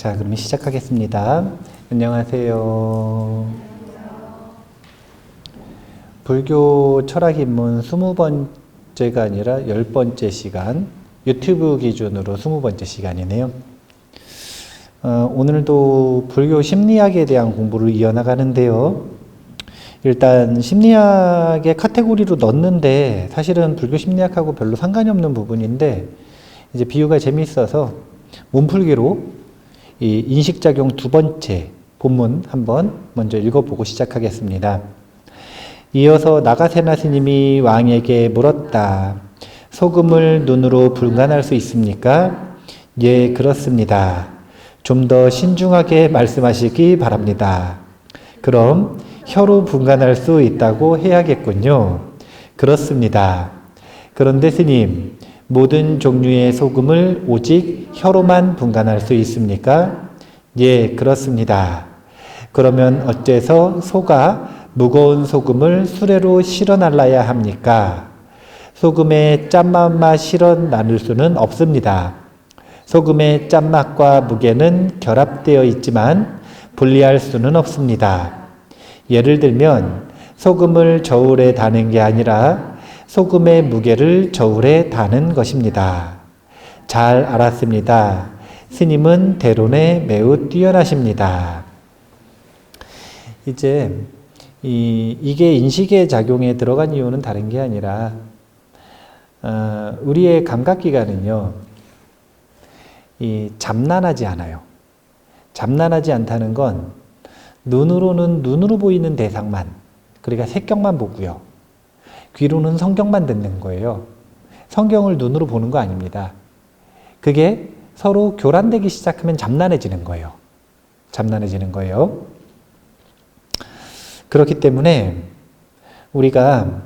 자, 그러면 시작하겠습니다. 안녕하세요. 불교 철학 입문 20번째가 아니라 10번째 시간, 유튜브 기준으로 20번째 시간이네요. 오늘도 불교 심리학에 대한 공부를 이어나가는데요. 일단 심리학의 카테고리로 넣는데 사실은 불교 심리학하고 별로 상관이 없는 부분인데 이제 비유가 재미있어서 몸풀기로 이 인식작용 두 번째 본문 한번 먼저 읽어보고 시작하겠습니다. 이어서 나가세나 스님이 왕에게 물었다. 소금을 눈으로 분간할 수 있습니까? 예, 그렇습니다. 좀 더 신중하게 말씀하시기 바랍니다. 그럼 혀로 분간할 수 있다고 해야겠군요. 그렇습니다. 그런데 스님, 모든 종류의 소금을 오직 혀로만 분간할 수 있습니까? 예, 그렇습니다. 그러면 어째서 소가 무거운 소금을 수레로 실어 날라야 합니까? 소금의 짠맛만 실어 나눌 수는 없습니다. 소금의 짠맛과 무게는 결합되어 있지만 분리할 수는 없습니다. 예를 들면 소금을 저울에 다는 게 아니라 소금의 무게를 저울에 다는 것입니다. 잘 알았습니다. 스님은 대론에 매우 뛰어나십니다. 이제 이게 인식의 작용에 들어간 이유는 다른 게 아니라 우리의 감각기관은요, 잠난하지 않아요. 잠난하지 않다는 건 눈으로는 눈으로 보이는 대상만, 그러니까 색경만 보고요. 귀로는 성경만 듣는 거예요. 성경을 눈으로 보는 거 아닙니다. 그게 서로 교란되기 시작하면 잠난해지는 거예요. 잠난해지는 거예요. 그렇기 때문에 우리가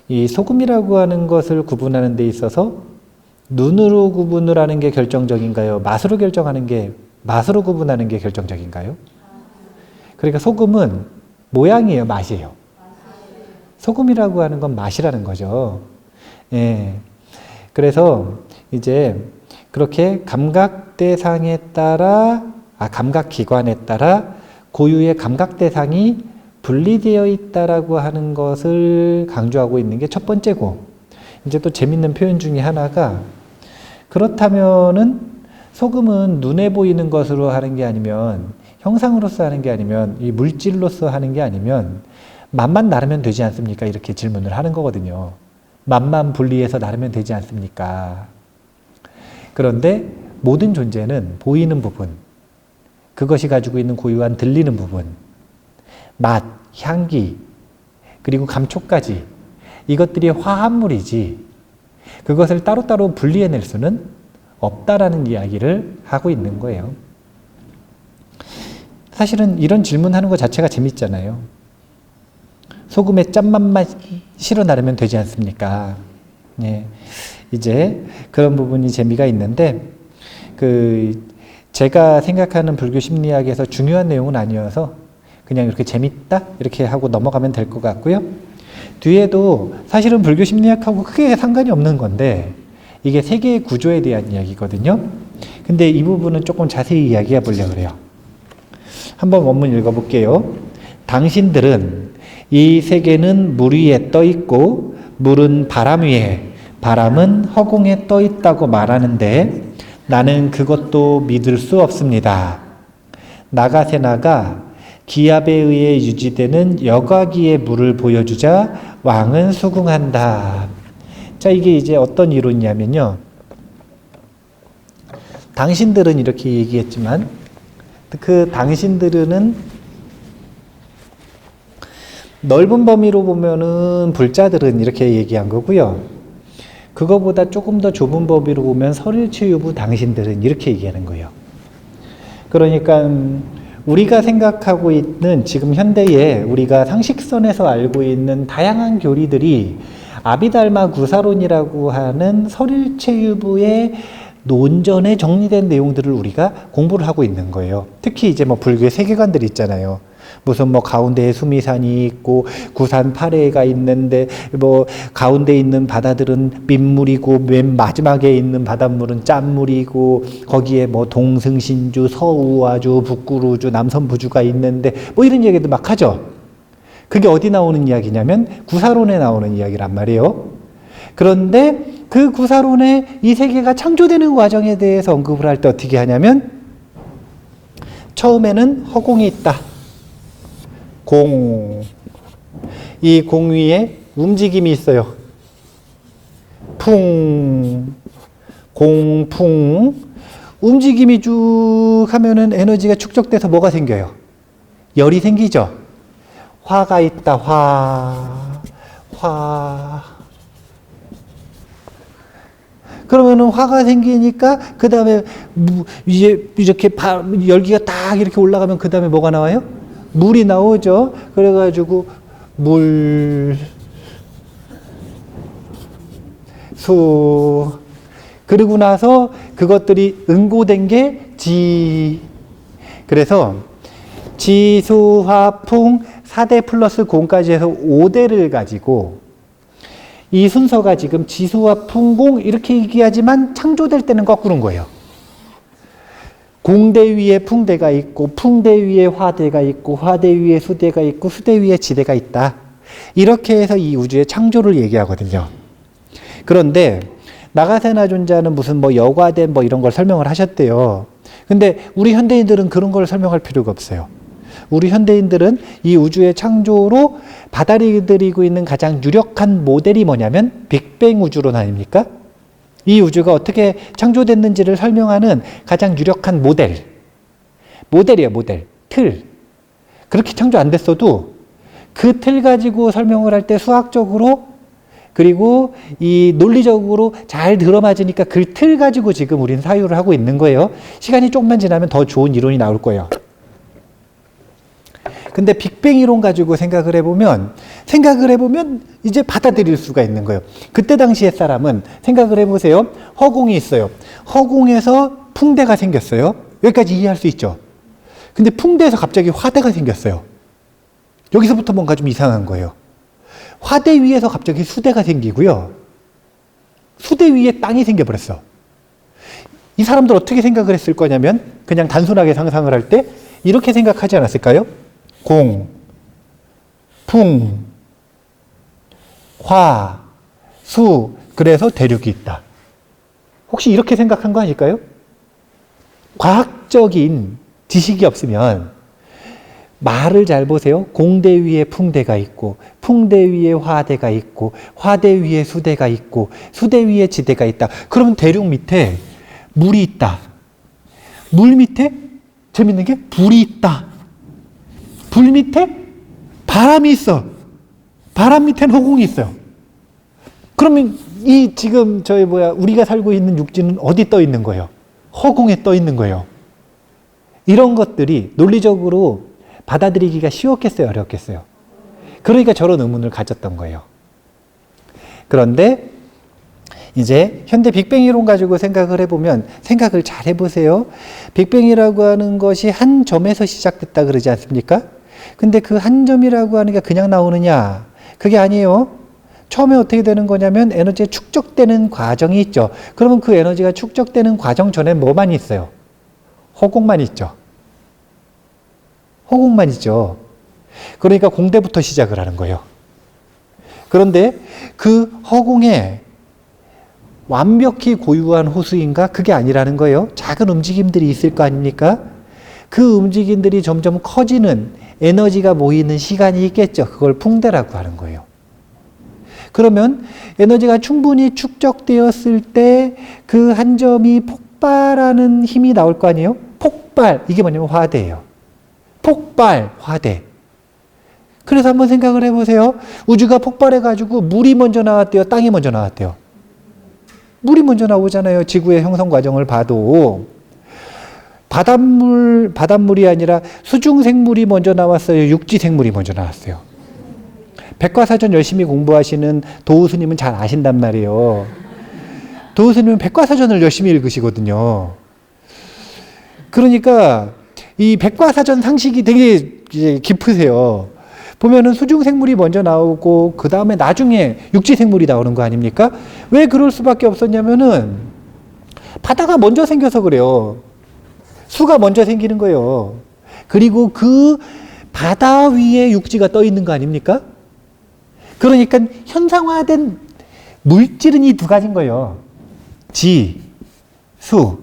이 소금이라고 하는 것을 구분하는 데 있어서 눈으로 구분을 하는 게 결정적인가요? 맛으로 구분하는 게 결정적인가요? 그러니까 소금은 모양이에요, 맛이에요. 소금이라고 하는 건 맛이라는 거죠. 예. 그래서 이제 그렇게 감각 대상에 따라, 감각 기관에 따라 고유의 감각 대상이 분리되어 있다라고 하는 것을 강조하고 있는 게 첫 번째고, 이제 또 재밌는 표현 중에 하나가, 그렇다면은 소금은 눈에 보이는 것으로 하는 게 아니면, 형상으로서 하는 게 아니면, 이 물질로서 하는 게 아니면 맛만 나르면 되지 않습니까? 이렇게 질문을 하는 거거든요. 맛만 분리해서 나르면 되지 않습니까? 그런데 모든 존재는 보이는 부분, 그것이 가지고 있는 고유한 들리는 부분, 맛, 향기, 그리고 감촉까지, 이것들이 화합물이지 그것을 따로따로 분리해낼 수는 없다라는 이야기를 하고 있는 거예요. 사실은 이런 질문하는 것 자체가 재밌잖아요. 소금에 짠맛만 실어 나르면 되지 않습니까? 예. 이제 그런 부분이 재미가 있는데, 제가 생각하는 불교 심리학에서 중요한 내용은 아니어서 그냥 이렇게 재밌다? 이렇게 하고 넘어가면 될 것 같고요. 뒤에도 사실은 불교 심리학하고 크게 상관이 없는 건데, 이게 세계의 구조에 대한 이야기거든요. 근데 이 부분은 조금 자세히 이야기해 보려고 그래요. 한번 원문 읽어볼게요. 당신들은 이 세계는 물 위에 떠 있고 물은 바람 위에, 바람은 허공에 떠 있다고 말하는데 나는 그것도 믿을 수 없습니다. 나가세나가 기압에 의해 유지되는 여과기의 물을 보여주자 왕은 수긍한다. 자, 이게 이제 어떤 이론이냐면요. 당신들은 이렇게 얘기했지만 그 당신들은 넓은 범위로 보면은 불자들은 이렇게 얘기한 거고요. 그거보다 조금 더 좁은 범위로 보면 설일체유부 당신들은 이렇게 얘기하는 거예요. 그러니까 우리가 생각하고 있는 지금 현대에 우리가 상식선에서 알고 있는 다양한 교리들이 아비달마 구사론이라고 하는 설일체유부의 논전에 정리된 내용들을 우리가 공부를 하고 있는 거예요. 특히 이제 뭐 불교의 세계관들이 있잖아요. 무슨 뭐 가운데에 수미산이 있고 구산 파래가 있는데 뭐 가운데 있는 바다들은 민물이고 맨 마지막에 있는 바닷물은 짠물이고 거기에 뭐 동승신주, 서우화주, 북구루주, 남선부주가 있는데 뭐 이런 얘기도 막 하죠. 그게 어디 나오는 이야기냐면 구사론에 나오는 이야기란 말이에요. 그런데 그 구사론에 이 세계가 창조되는 과정에 대해서 언급을 할 때 어떻게 하냐면 처음에는 허공이 있다. 공. 이 공 위에 움직임이 있어요. 풍. 공, 풍. 움직임이 쭉 하면은 에너지가 축적돼서 뭐가 생겨요? 열이 생기죠. 화가 있다. 화. 그러면은 화가 생기니까 그 다음에 이제 이렇게 열기가 딱 이렇게 올라가면 그 다음에 뭐가 나와요? 물이 나오죠. 그래가지고 물, 수. 그러고 나서 그것들이 응고된 게 지. 그래서 지, 수, 화, 풍 4대 플러스 공까지 해서 5대를 가지고 이 순서가 지금 지수와 풍공 이렇게 얘기하지만 창조될 때는 거꾸로인 거예요. 공대 위에 풍대가 있고 풍대 위에 화대가 있고 화대 위에 수대가 있고 수대 위에 지대가 있다. 이렇게 해서 이 우주의 창조를 얘기하거든요. 그런데 나가세나 존자는 무슨 뭐 여과대 뭐 이런 걸 설명을 하셨대요. 근데 우리 현대인들은 그런 걸 설명할 필요가 없어요. 우리 현대인들은 이 우주의 창조로 받아들이고 있는 가장 유력한 모델이 뭐냐면 빅뱅 우주론 아닙니까? 이 우주가 어떻게 창조됐는지를 설명하는 가장 유력한 모델이에요, 모델. 틀. 그렇게 창조 안 됐어도 그 틀 가지고 설명을 할 때 수학적으로 그리고 이 논리적으로 잘 들어맞으니까 그 틀 가지고 지금 우리는 사유를 하고 있는 거예요. 시간이 조금만 지나면 더 좋은 이론이 나올 거예요. 근데 빅뱅 이론 가지고 생각을 해보면 이제 받아들일 수가 있는 거예요. 그때 당시의 사람은 생각을 해보세요. 허공이 있어요. 허공에서 풍대가 생겼어요. 여기까지 이해할 수 있죠. 근데 풍대에서 갑자기 화대가 생겼어요. 여기서부터 뭔가 좀 이상한 거예요. 화대 위에서 갑자기 수대가 생기고요. 수대 위에 땅이 생겨버렸어. 이 사람들 어떻게 생각을 했을 거냐면 그냥 단순하게 상상을 할 때 이렇게 생각하지 않았을까요? 공, 풍, 화, 수, 그래서 대륙이 있다. 혹시 이렇게 생각한 거 아닐까요? 과학적인 지식이 없으면 말을 잘 보세요. 공대 위에 풍대가 있고 풍대 위에 화대가 있고 화대 위에 수대가 있고 수대 위에 지대가 있다. 그러면 대륙 밑에 물이 있다. 물 밑에 재밌는 게 불이 있다. 불 밑에 바람이 있어. 바람 밑에는 허공이 있어요. 그러면 이 지금 우리가 살고 있는 육지는 어디 떠 있는 거예요? 허공에 떠 있는 거예요. 이런 것들이 논리적으로 받아들이기가 쉬웠겠어요? 어렵겠어요? 그러니까 저런 의문을 가졌던 거예요. 그런데 이제 현대 빅뱅 이론 가지고 생각을 해보면 생각을 잘 해보세요. 빅뱅이라고 하는 것이 한 점에서 시작됐다 그러지 않습니까? 근데 그 한 점이라고 하는 게 그냥 나오느냐? 그게 아니에요. 처음에 어떻게 되는 거냐면 에너지가 축적되는 과정이 있죠. 그러면 그 에너지가 축적되는 과정 전에 뭐만 있어요? 허공만 있죠. 허공만 있죠. 그러니까 공대부터 시작을 하는 거예요. 그런데 그 허공에 완벽히 고유한 호수인가? 그게 아니라는 거예요. 작은 움직임들이 있을 거 아닙니까? 그 움직임들이 점점 커지는 에너지가 모이는 시간이 있겠죠. 그걸 풍대라고 하는 거예요. 그러면 에너지가 충분히 축적되었을 때 그 한 점이 폭발하는 힘이 나올 거 아니에요? 폭발, 이게 뭐냐면 화대예요. 폭발, 화대. 그래서 한번 생각을 해보세요. 우주가 폭발해가지고 물이 먼저 나왔대요? 땅이 먼저 나왔대요? 물이 먼저 나오잖아요. 지구의 형성 과정을 봐도. 바닷물이 아니라 수중생물이 먼저 나왔어요? 육지생물이 먼저 나왔어요? 백과사전 열심히 공부하시는 도우스님은 잘 아신단 말이에요. 도우스님은 백과사전을 열심히 읽으시거든요. 그러니까 이 백과사전 상식이 되게 이제 깊으세요. 보면은 수중생물이 먼저 나오고 그 다음에 나중에 육지생물이 나오는 거 아닙니까? 왜 그럴 수밖에 없었냐면은 바다가 먼저 생겨서 그래요. 수가 먼저 생기는 거예요. 그리고 그 바다 위에 육지가 떠 있는 거 아닙니까? 그러니까 현상화된 물질은 이 두 가지인 거예요. 지, 수.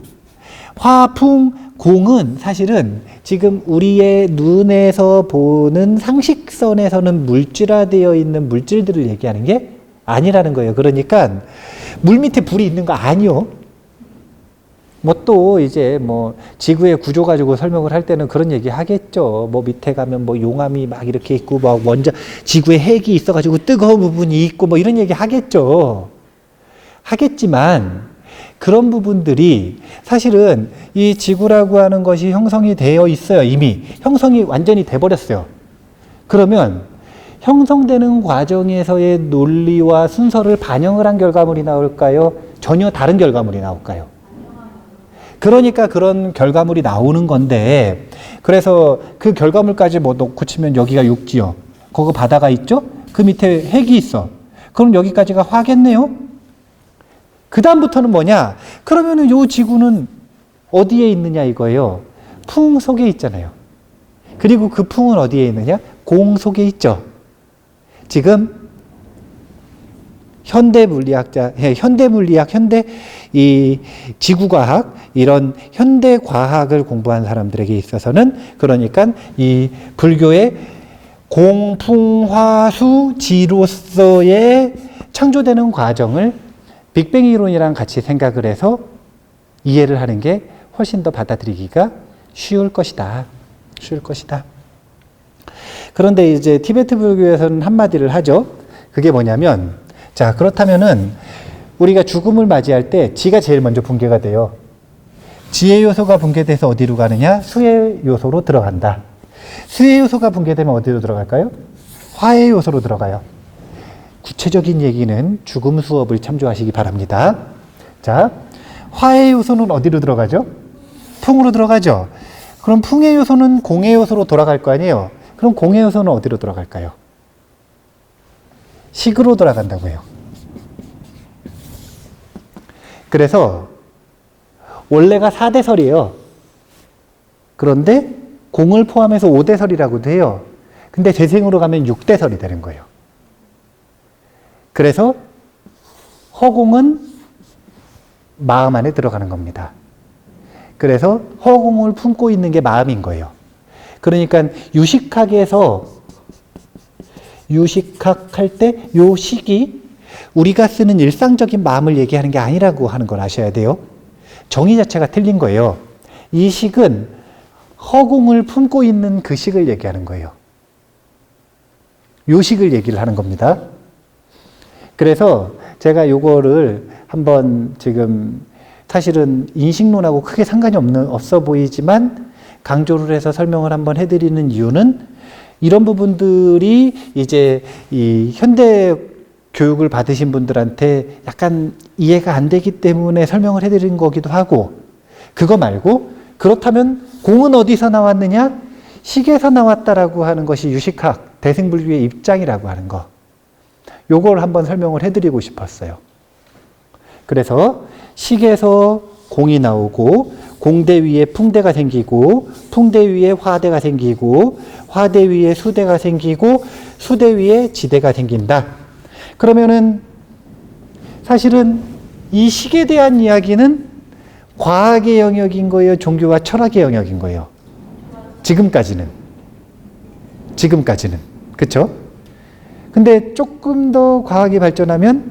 화, 풍, 공은 사실은 지금 우리의 눈에서 보는 상식선에서는 물질화되어 있는 물질들을 얘기하는 게 아니라는 거예요. 그러니까 물 밑에 불이 있는 거 아니요. 뭐 또 이제 뭐 지구의 구조 가지고 설명을 할 때는 그런 얘기 하겠죠. 뭐 밑에 가면 뭐 용암이 막 이렇게 있고 막 원자 지구에 핵이 있어가지고 뜨거운 부분이 있고 뭐 이런 얘기 하겠죠. 하겠지만 그런 부분들이 사실은 이 지구라고 하는 것이 형성이 되어 있어요. 이미 형성이 완전히 돼 버렸어요. 그러면 형성되는 과정에서의 논리와 순서를 반영을 한 결과물이 나올까요? 전혀 다른 결과물이 나올까요? 그러니까 그런 결과물이 나오는 건데, 그래서 그 결과물까지 뭐 놓고 치면 여기가 육지요. 거기 바다가 있죠? 그 밑에 핵이 있어. 그럼 여기까지가 화겠네요? 그 다음부터는 뭐냐? 그러면은 요 지구는 어디에 있느냐 이거예요. 풍 속에 있잖아요. 그리고 그 풍은 어디에 있느냐? 공 속에 있죠. 지금 현대 물리학, 현대 이 지구과학, 이런 현대 과학을 공부한 사람들에게 있어서는 그러니까 이 불교의 공풍화수 지로서의 창조되는 과정을 빅뱅 이론이랑 같이 생각을 해서 이해를 하는 게 훨씬 더 받아들이기가 쉬울 것이다. 쉬울 것이다. 그런데 이제 티베트 불교에서는 한마디를 하죠. 그게 뭐냐면, 자, 그렇다면은 우리가 죽음을 맞이할 때 지가 제일 먼저 붕괴가 돼요. 지의 요소가 붕괴돼서 어디로 가느냐? 수의 요소로 들어간다. 수의 요소가 붕괴되면 어디로 들어갈까요? 화의 요소로 들어가요. 구체적인 얘기는 죽음 수업을 참조하시기 바랍니다. 자, 화의 요소는 어디로 들어가죠? 풍으로 들어가죠. 그럼 풍의 요소는 공의 요소로 돌아갈 거 아니에요? 그럼 공의 요소는 어디로 돌아갈까요? 식으로 돌아간다고 해요. 그래서 원래가 4대설이에요. 그런데 공을 포함해서 5대설이라고도 해요. 근데 재생으로 가면 6대설이 되는 거예요. 그래서 허공은 마음 안에 들어가는 겁니다. 그래서 허공을 품고 있는 게 마음인 거예요. 그러니까 유식학에서 유식학할 때 요 식이 우리가 쓰는 일상적인 마음을 얘기하는 게 아니라고 하는 걸 아셔야 돼요. 정의 자체가 틀린 거예요. 이 식은 허공을 품고 있는 그 식을 얘기하는 거예요. 요 식을 얘기를 하는 겁니다. 그래서 제가 요거를 한번 지금 사실은 인식론하고 크게 상관이 없어 보이지만 강조를 해서 설명을 한번 해드리는 이유는 이런 부분들이 이제 이 현대 교육을 받으신 분들한테 약간 이해가 안 되기 때문에 설명을 해드린 거기도 하고, 그거 말고 그렇다면 공은 어디서 나왔느냐? 식에서 나왔다라고 하는 것이 유식학, 대승불교의 입장이라고 하는 거. 요걸 한번 설명을 해드리고 싶었어요. 그래서 식에서 공이 나오고 공대 위에 풍대가 생기고 풍대 위에 화대가 생기고 화대 위에 수대가 생기고 수대 위에 지대가 생긴다. 그러면은 사실은 이 식에 대한 이야기는 과학의 영역인 거예요? 종교와 철학의 영역인 거예요? 지금까지는. 그쵸? 근데 조금 더 과학이 발전하면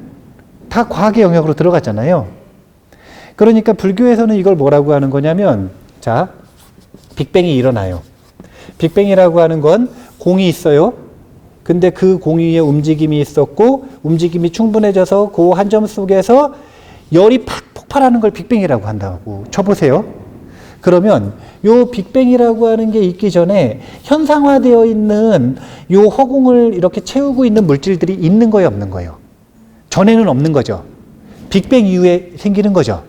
다 과학의 영역으로 들어갔잖아요. 그러니까 불교에서는 이걸 뭐라고 하는 거냐면, 자, 빅뱅이 일어나요. 빅뱅이라고 하는 건 공이 있어요. 근데 그 공 위에 움직임이 있었고, 움직임이 충분해져서 그 한 점 속에서 열이 팍 폭발하는 걸 빅뱅이라고 한다고 쳐보세요. 그러면 요 빅뱅이라고 하는 게 있기 전에 현상화되어 있는 요 허공을 이렇게 채우고 있는 물질들이 있는 거예요, 없는 거예요? 전에는 없는 거죠. 빅뱅 이후에 생기는 거죠.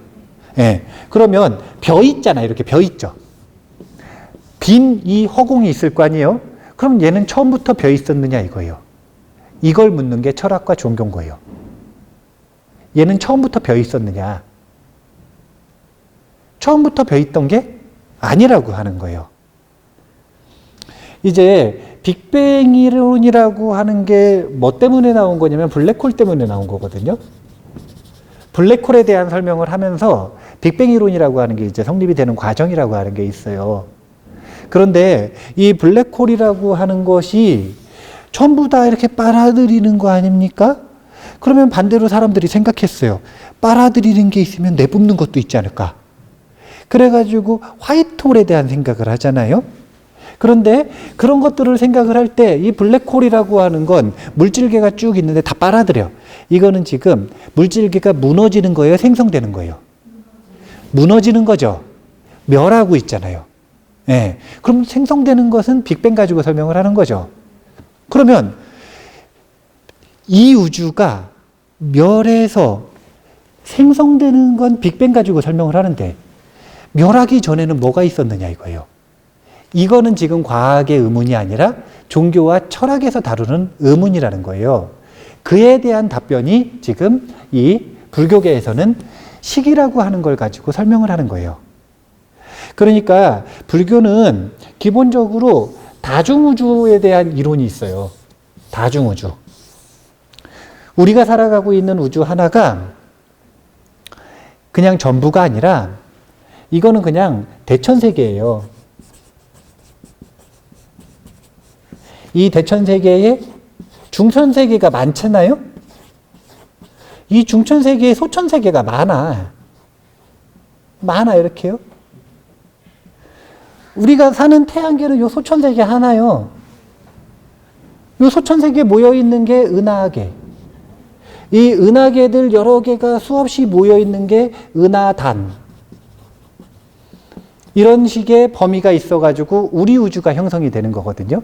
예. 그러면 벼 있잖아요. 이렇게 벼 있죠. 빈 이 허공이 있을 거 아니에요? 그럼 얘는 처음부터 벼 있었느냐 이거예요. 이걸 묻는 게 철학과 종교인 거예요. 얘는 처음부터 벼 있었느냐. 처음부터 벼 있던 게 아니라고 하는 거예요. 이제 빅뱅 이론이라고 하는 게 뭐 때문에 나온 거냐면 블랙홀 때문에 나온 거거든요. 블랙홀에 대한 설명을 하면서 빅뱅 이론이라고 하는 게 이제 성립이 되는 과정이라고 하는 게 있어요. 그런데 이 블랙홀이라고 하는 것이 전부 다 이렇게 빨아들이는 거 아닙니까? 그러면 반대로 사람들이 생각했어요. 빨아들이는 게 있으면 내뿜는 것도 있지 않을까? 그래가지고 화이트홀에 대한 생각을 하잖아요. 그런데 그런 것들을 생각을 할 때 이 블랙홀이라고 하는 건 물질계가 쭉 있는데 다 빨아들여. 이거는 지금 물질계가 무너지는 거예요? 생성되는 거예요? 무너지는 거죠. 멸하고 있잖아요. 예. 그럼 생성되는 것은 빅뱅 가지고 설명을 하는 거죠. 그러면 이 우주가 멸해서 생성되는 건 빅뱅 가지고 설명을 하는데 멸하기 전에는 뭐가 있었느냐 이거예요. 이거는 지금 과학의 의문이 아니라 종교와 철학에서 다루는 의문이라는 거예요. 그에 대한 답변이 지금 이 불교계에서는 시기라고 하는 걸 가지고 설명을 하는 거예요. 그러니까 불교는 기본적으로 다중우주에 대한 이론이 있어요. 다중우주. 우리가 살아가고 있는 우주 하나가 그냥 전부가 아니라 이거는 그냥 대천세계예요. 이 대천세계에 중천세계가 많잖아요? 이 중천세계에 소천세계가 많아. 많아, 이렇게요. 우리가 사는 태양계는 요 소천세계 하나요. 요 소천세계에 모여있는 게 은하계. 이 은하계들 여러 개가 수없이 모여있는 게 은하단. 이런 식의 범위가 있어가지고 우리 우주가 형성이 되는 거거든요.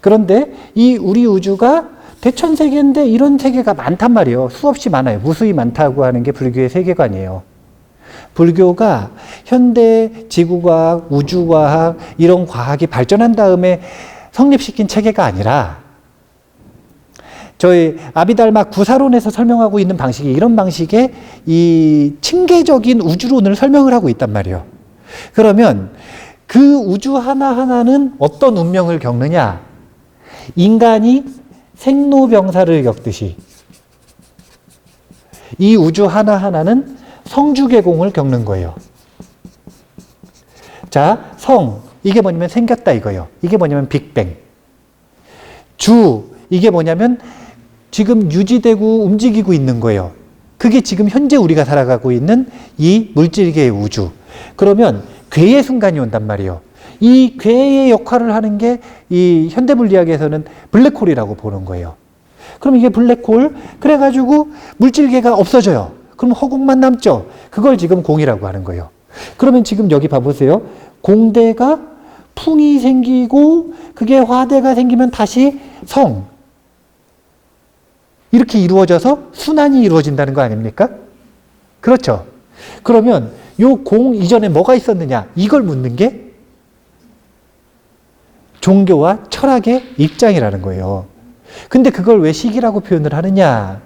그런데 이 우리 우주가 대천세계인데 이런 세계가 많단 말이에요. 수없이 많아요. 무수히 많다고 하는 게 불교의 세계관이에요. 불교가 현대 지구과학, 우주과학 이런 과학이 발전한 다음에 성립시킨 체계가 아니라 저희 아비달마 구사론에서 설명하고 있는 방식이 이런 방식의 이 층계적인 우주론을 설명을 하고 있단 말이에요. 그러면 그 우주 하나하나는 어떤 운명을 겪느냐? 인간이 생로병사를 겪듯이 이 우주 하나하나는 성주계공을 겪는 거예요. 자, 성, 이게 뭐냐면 생겼다 이거예요. 이게 뭐냐면 빅뱅. 주, 이게 뭐냐면 지금 유지되고 움직이고 있는 거예요. 그게 지금 현재 우리가 살아가고 있는 이 물질계의 우주. 그러면 괴의 순간이 온단 말이에요. 이 괴의 역할을 하는 게 이 현대물리학에서는 블랙홀이라고 보는 거예요. 그럼 이게 블랙홀, 그래가지고 물질계가 없어져요. 그럼 허공만 남죠. 그걸 지금 공이라고 하는 거예요. 그러면 지금 여기 봐보세요. 공대가 풍이 생기고 그게 화대가 생기면 다시 성. 이렇게 이루어져서 순환이 이루어진다는 거 아닙니까? 그렇죠. 그러면 요 공 이전에 뭐가 있었느냐? 이걸 묻는 게 종교와 철학의 입장이라는 거예요. 근데 그걸 왜 시기라고 표현을 하느냐?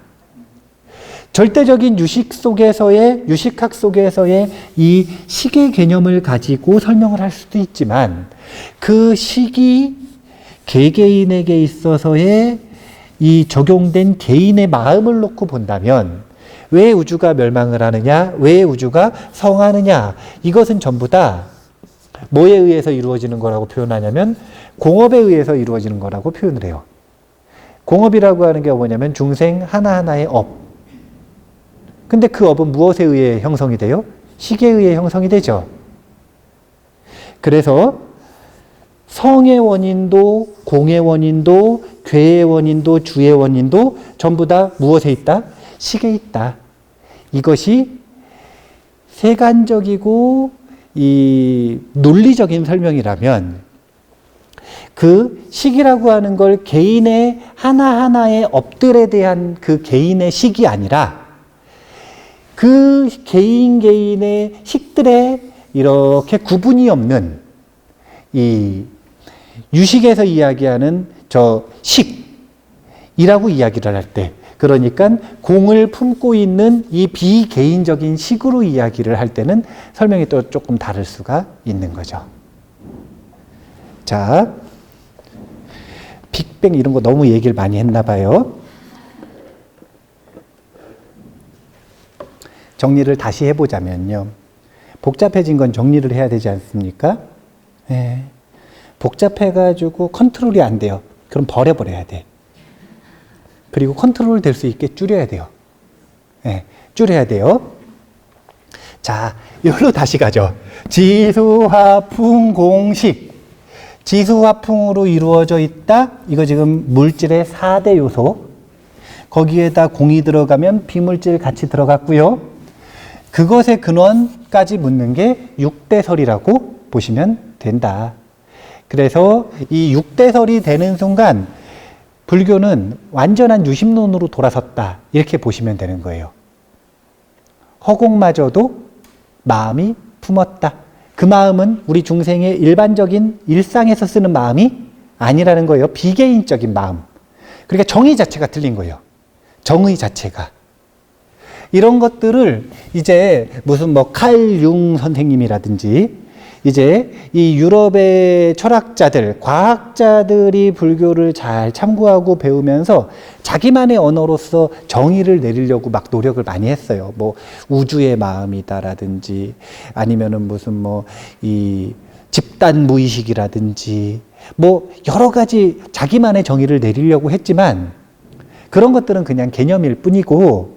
절대적인 유식학 속에서의 이 시계 개념을 가지고 설명을 할 수도 있지만 그 시기 개개인에게 있어서의 이 적용된 개인의 마음을 놓고 본다면 왜 우주가 멸망을 하느냐? 왜 우주가 성하느냐? 이것은 전부 다 뭐에 의해서 이루어지는 거라고 표현하냐면 공업에 의해서 이루어지는 거라고 표현을 해요. 공업이라고 하는 게 뭐냐면 중생 하나하나의 업. 근데 그 업은 무엇에 의해 형성이 돼요? 시계에 의해 형성이 되죠. 그래서 성의 원인도 공의 원인도 괴의 원인도 주의 원인도 전부 다 무엇에 있다? 시계에 있다. 이것이 세간적이고 이 논리적인 설명이라면 그 시기라고 하는 걸 개인의 하나하나의 업들에 대한 그 개인의 식이 아니라 그 개인의 식들에 이렇게 구분이 없는 이 유식에서 이야기하는 저 식이라고 이야기를 할 때, 그러니까 공을 품고 있는 이 비개인적인 식으로 이야기를 할 때는 설명이 또 조금 다를 수가 있는 거죠. 자, 빅뱅 이런 거 너무 얘기를 많이 했나 봐요. 정리를 다시 해보자면요. 복잡해진 건 정리를 해야 되지 않습니까? 네. 복잡해가지고 컨트롤이 안 돼요. 그럼 버려버려야 돼. 그리고 컨트롤 될 수 있게 줄여야 돼요. 네. 줄여야 돼요. 자, 이걸로 다시 가죠. 지수화풍 공식. 지수화풍으로 이루어져 있다. 이거 지금 물질의 4대 요소. 거기에다 공이 들어가면 비물질 같이 들어갔고요. 그것의 근원까지 묻는 게 6대설이라고 보시면 된다. 그래서 이 6대설이 되는 순간 불교는 완전한 유심론으로 돌아섰다. 이렇게 보시면 되는 거예요. 허공마저도 마음이 품었다. 그 마음은 우리 중생의 일반적인 일상에서 쓰는 마음이 아니라는 거예요. 비개인적인 마음. 그러니까 정의 자체가 틀린 거예요. 정의 자체가. 이런 것들을 이제 무슨 뭐 칼 융 선생님이라든지 이제 이 유럽의 철학자들, 과학자들이 불교를 잘 참고하고 배우면서 자기만의 언어로서 정의를 내리려고 막 노력을 많이 했어요. 뭐 우주의 마음이다라든지 아니면은 무슨 뭐 이 집단 무의식이라든지 뭐 여러 가지 자기만의 정의를 내리려고 했지만 그런 것들은 그냥 개념일 뿐이고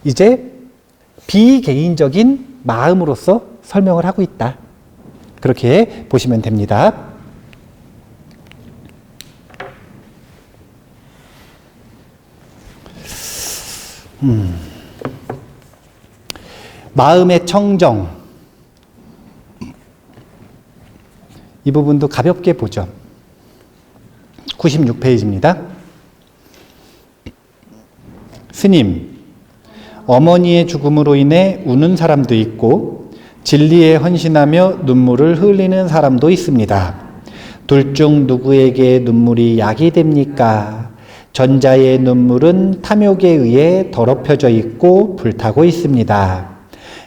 이제 비개인적인 마음으로서 설명을 하고 있다. 그렇게 보시면 됩니다. 마음의 청정. 이 부분도 가볍게 보죠. 96페이지입니다. 스님, 어머니의 죽음으로 인해 우는 사람도 있고 진리에 헌신하며 눈물을 흘리는 사람도 있습니다. 둘 중 누구에게 눈물이 약이 됩니까? 전자의 눈물은 탐욕에 의해 더럽혀져 있고 불타고 있습니다.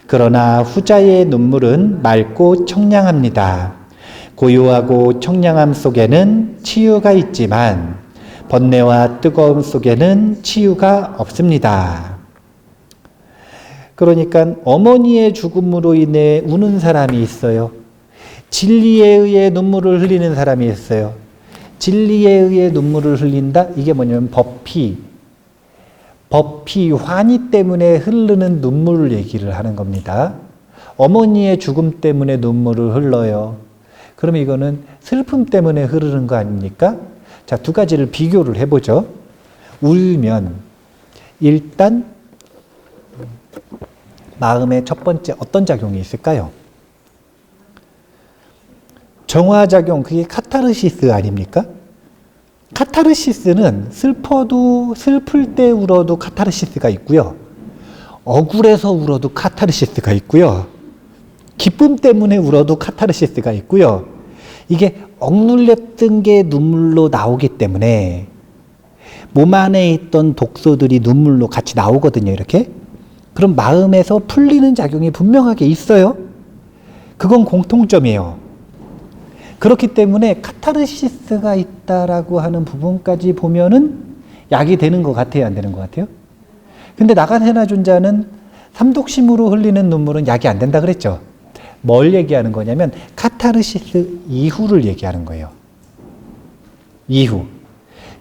그러나 후자의 눈물은 맑고 청량합니다. 고요하고 청량함 속에는 치유가 있지만 번뇌와 뜨거움 속에는 치유가 없습니다. 그러니까 어머니의 죽음으로 인해 우는 사람이 있어요. 진리에 의해 눈물을 흘리는 사람이 있어요. 진리에 의해 눈물을 흘린다? 이게 뭐냐면 법피, 환희 때문에 흐르는 눈물을 얘기를 하는 겁니다. 어머니의 죽음 때문에 눈물을 흘러요. 그러면 이거는 슬픔 때문에 흐르는 거 아닙니까? 자, 두 가지를 비교를 해보죠. 울면 일단 마음의 첫 번째 어떤 작용이 있을까요? 정화작용, 그게 카타르시스 아닙니까? 카타르시스는 슬플 때 울어도 카타르시스가 있고요. 억울해서 울어도 카타르시스가 있고요. 기쁨 때문에 울어도 카타르시스가 있고요. 이게 억눌렸던 게 눈물로 나오기 때문에 몸 안에 있던 독소들이 눈물로 같이 나오거든요. 이렇게. 그럼 마음에서 풀리는 작용이 분명하게 있어요. 그건 공통점이에요. 그렇기 때문에 카타르시스가 있다라고 하는 부분까지 보면은 약이 되는 것 같아요? 안 되는 것 같아요? 근데 나가세나 존자는 삼독심으로 흘리는 눈물은 약이 안 된다 그랬죠? 뭘 얘기하는 거냐면 카타르시스 이후를 얘기하는 거예요. 이후.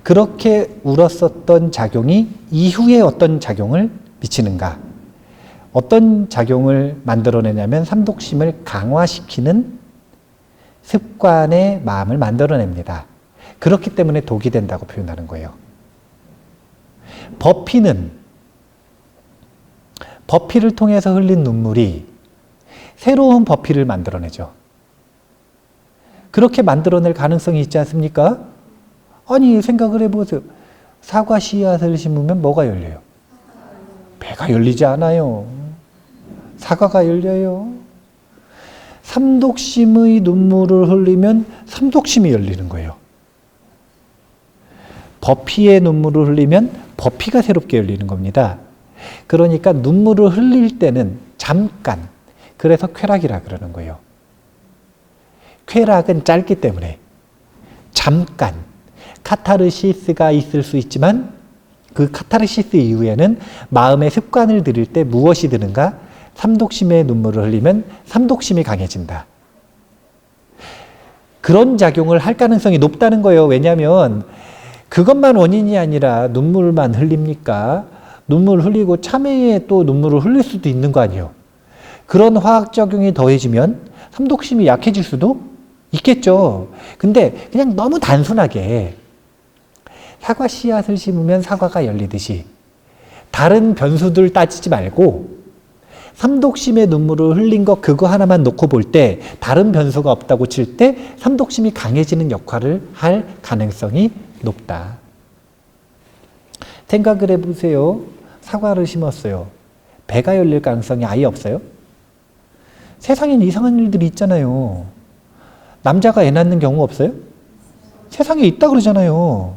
그렇게 울었었던 작용이 이후에 어떤 작용을 미치는가? 어떤 작용을 만들어내냐면 삼독심을 강화시키는 습관의 마음을 만들어냅니다. 그렇기 때문에 독이 된다고 표현하는 거예요. 버피를 통해서 흘린 눈물이 새로운 버피를 만들어내죠. 그렇게 만들어낼 가능성이 있지 않습니까? 아니, 생각을 해보세요. 사과 씨앗을 심으면 뭐가 열려요? 배가 열리지 않아요. 사과가 열려요. 삼독심의 눈물을 흘리면 삼독심이 열리는 거예요. 버피의 눈물을 흘리면 버피가 새롭게 열리는 겁니다. 그러니까 눈물을 흘릴 때는 잠깐, 그래서 쾌락이라 그러는 거예요. 쾌락은 짧기 때문에 잠깐 카타르시스가 있을 수 있지만 그 카타르시스 이후에는 마음의 습관을 들일 때 무엇이 드는가? 삼독심의 눈물을 흘리면 삼독심이 강해진다. 그런 작용을 할 가능성이 높다는 거예요. 왜냐하면 그것만 원인이 아니라 눈물만 흘립니까? 눈물 흘리고 참회에 또 눈물을 흘릴 수도 있는 거 아니에요. 그런 화학작용이 더해지면 삼독심이 약해질 수도 있겠죠. 근데 그냥 너무 단순하게 사과 씨앗을 심으면 사과가 열리듯이 다른 변수들 따지지 말고 삼독심의 눈물을 흘린 거 그거 하나만 놓고 볼 때 다른 변수가 없다고 칠 때 삼독심이 강해지는 역할을 할 가능성이 높다. 생각을 해보세요. 사과를 심었어요. 배가 열릴 가능성이 아예 없어요? 세상엔 이상한 일들이 있잖아요. 남자가 애 낳는 경우 없어요? 세상에 있다 그러잖아요.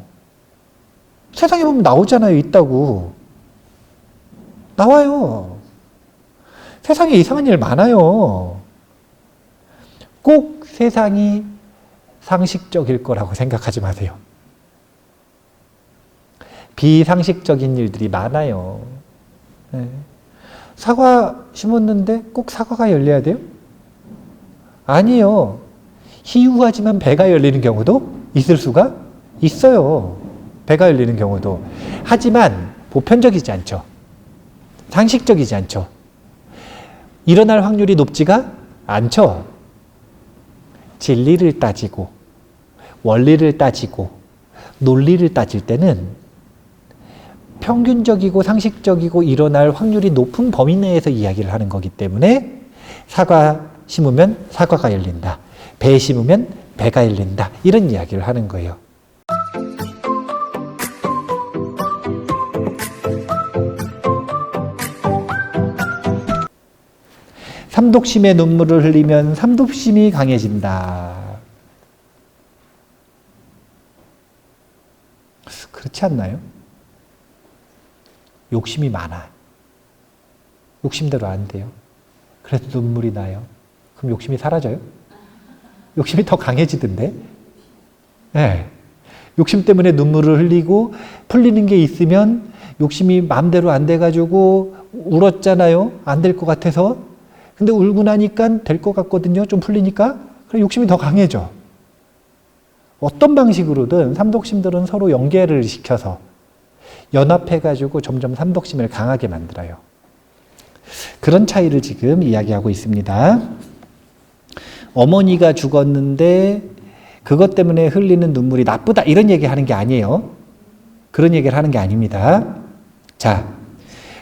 세상에 보면 나오잖아요. 있다고. 나와요. 세상에 이상한 일 많아요. 꼭 세상이 상식적일 거라고 생각하지 마세요. 비상식적인 일들이 많아요. 네. 사과 심었는데 꼭 사과가 열려야 돼요? 아니에요. 희유하지만 배가 열리는 경우도 있을 수가 있어요. 배가 열리는 경우도. 하지만 보편적이지 않죠. 상식적이지 않죠. 일어날 확률이 높지가 않죠. 진리를 따지고 원리를 따지고 논리를 따질 때는 평균적이고 상식적이고 일어날 확률이 높은 범위 내에서 이야기를 하는 거기 때문에 사과 심으면 사과가 열린다. 배 심으면 배가 열린다. 이런 이야기를 하는 거예요. 삼독심의 눈물을 흘리면 삼독심이 강해진다. 그렇지 않나요? 욕심이 많아. 욕심대로 안 돼요. 그래서 눈물이 나요. 그럼 욕심이 사라져요? 욕심이 더 강해지던데? 네. 욕심 때문에 눈물을 흘리고 풀리는 게 있으면 욕심이 마음대로 안 돼가지고 울었잖아요. 안 될 것 같아서. 근데 울고 나니까 될 것 같거든요. 좀 풀리니까. 그럼 욕심이 더 강해져. 어떤 방식으로든 삼독심들은 서로 연계를 시켜서 연합해가지고 점점 삼독심을 강하게 만들어요. 그런 차이를 지금 이야기하고 있습니다. 어머니가 죽었는데 그것 때문에 흘리는 눈물이 나쁘다 이런 얘기 하는 게 아니에요. 그런 얘기를 하는 게 아닙니다. 자,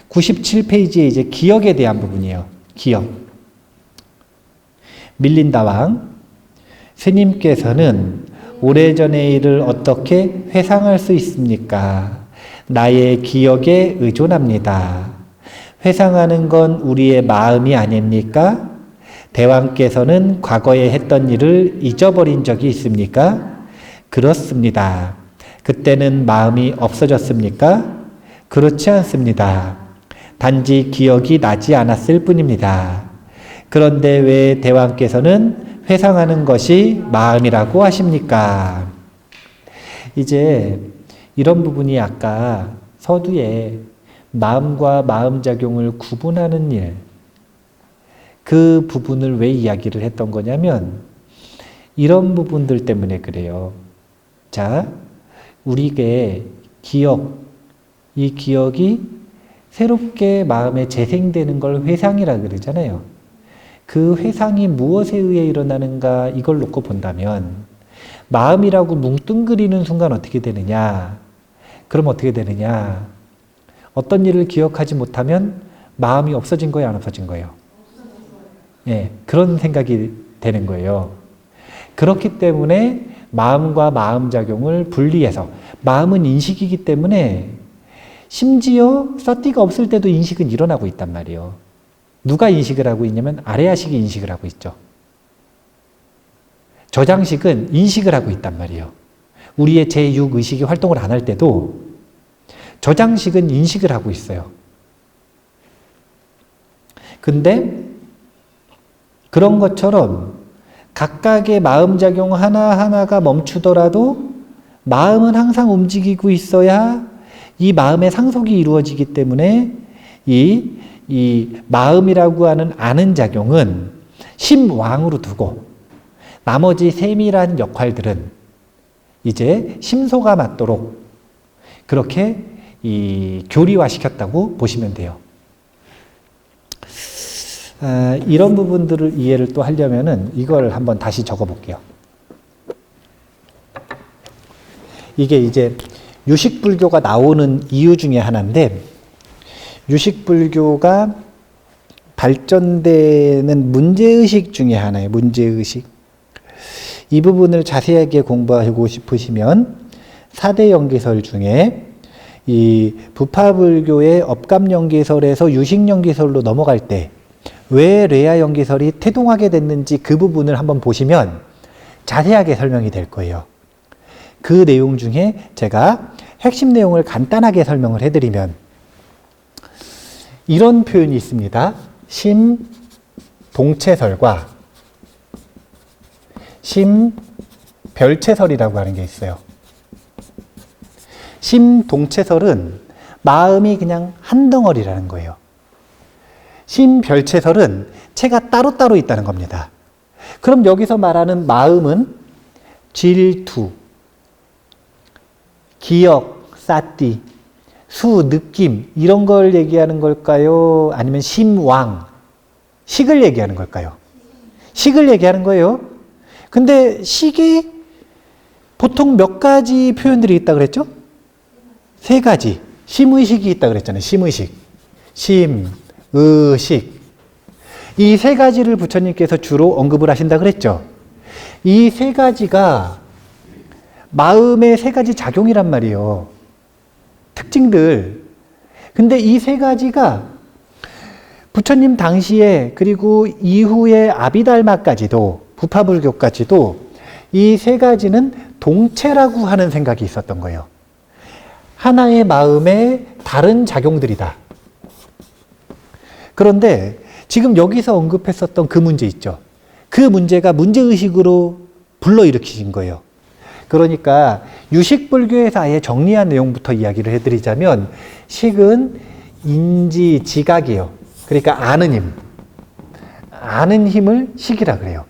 97페이지에 이제 기억에 대한 부분이에요. 기억. 밀린다 왕. 스님께서는 오래전의 일을 어떻게 회상할 수 있습니까? 나의 기억에 의존합니다. 회상하는 건 우리의 마음이 아닙니까? 대왕께서는 과거에 했던 일을 잊어버린 적이 있습니까? 그렇습니다. 그때는 마음이 없어졌습니까? 그렇지 않습니다. 단지 기억이 나지 않았을 뿐입니다. 그런데 왜 대왕께서는 회상하는 것이 마음이라고 하십니까? 이제 이런 부분이 아까 서두에 마음과 마음작용을 구분하는 일, 그 부분을 왜 이야기를 했던 거냐면 이런 부분들 때문에 그래요. 자, 우리에게 기억, 이 기억이 새롭게 마음에 재생되는 걸 회상이라 그러잖아요. 그 회상이 무엇에 의해 일어나는가 이걸 놓고 본다면 마음이라고 뭉뚱그리는 순간 어떻게 되느냐? 그럼 어떻게 되느냐? 어떤 일을 기억하지 못하면 마음이 없어진 거예요, 안 없어진 거예요? 예, 그런 생각이 되는 거예요. 그렇기 때문에 마음과 마음작용을 분리해서 마음은 인식이기 때문에 심지어 서띠가 없을 때도 인식은 일어나고 있단 말이에요. 누가 인식을 하고 있냐면 아레아식이 인식을 하고 있죠. 저장식은 인식을 하고 있단 말이에요. 우리의 제6의식이 활동을 안 할 때도 저장식은 인식을 하고 있어요. 근데 그런 것처럼 각각의 마음작용 하나하나가 멈추더라도 마음은 항상 움직이고 있어야 이 마음의 상속이 이루어지기 때문에 이 마음이라고 하는 아는 작용은 심왕으로 두고 나머지 세밀한 역할들은 이제 심소가 맞도록 그렇게 교리화시켰다고 보시면 돼요. 이런 부분들을 이해를 또 하려면은 이걸 한번 다시 적어 볼게요. 이게 이제 유식불교가 나오는 이유 중에 하나인데, 유식불교가 발전되는 문제의식 중에 하나예요. 문제의식. 이 부분을 자세하게 공부하고 싶으시면 4대 연기설 중에 이 부파불교의 업감연기설에서 유식연기설로 넘어갈 때 왜 뇌야연기설이 태동하게 됐는지 그 부분을 한번 보시면 자세하게 설명이 될 거예요. 그 내용 중에 제가 핵심 내용을 간단하게 설명을 해드리면 이런 표현이 있습니다. 심동체설과 심별체설이라고 하는 게 있어요. 심동체설은 마음이 그냥 한 덩어리라는 거예요. 심별체설은 체가 따로따로 있다는 겁니다. 그럼 여기서 말하는 마음은 질투, 기억, 사띠, 수, 느낌 이런 걸 얘기하는 걸까요? 아니면 심왕, 식을 얘기하는 걸까요? 식을 얘기하는 거예요. 근데 식이 보통 몇 가지 표현들이 있다 그랬죠? 3가지. 심의식이 있다 그랬잖아요. 심의식. 심, 의식. 이 3가지를 부처님께서 주로 언급을 하신다 그랬죠. 이 3가지가 마음의 3가지 작용이란 말이에요. 특징들. 근데 이 3가지가 부처님 당시에 그리고 이후의 아비달마까지도 부파불교까지도 이 3가지는 동체라고 하는 생각이 있었던 거예요. 하나의 마음의 다른 작용들이다. 그런데 지금 여기서 언급했었던 그 문제 있죠. 그 문제가 문제의식으로 불러일으키신 거예요. 그러니까 유식불교에서 아예 정리한 내용부터 이야기를 해드리자면 식은 인지, 지각이에요. 그러니까 아는 힘. 아는 힘을 식이라 그래요.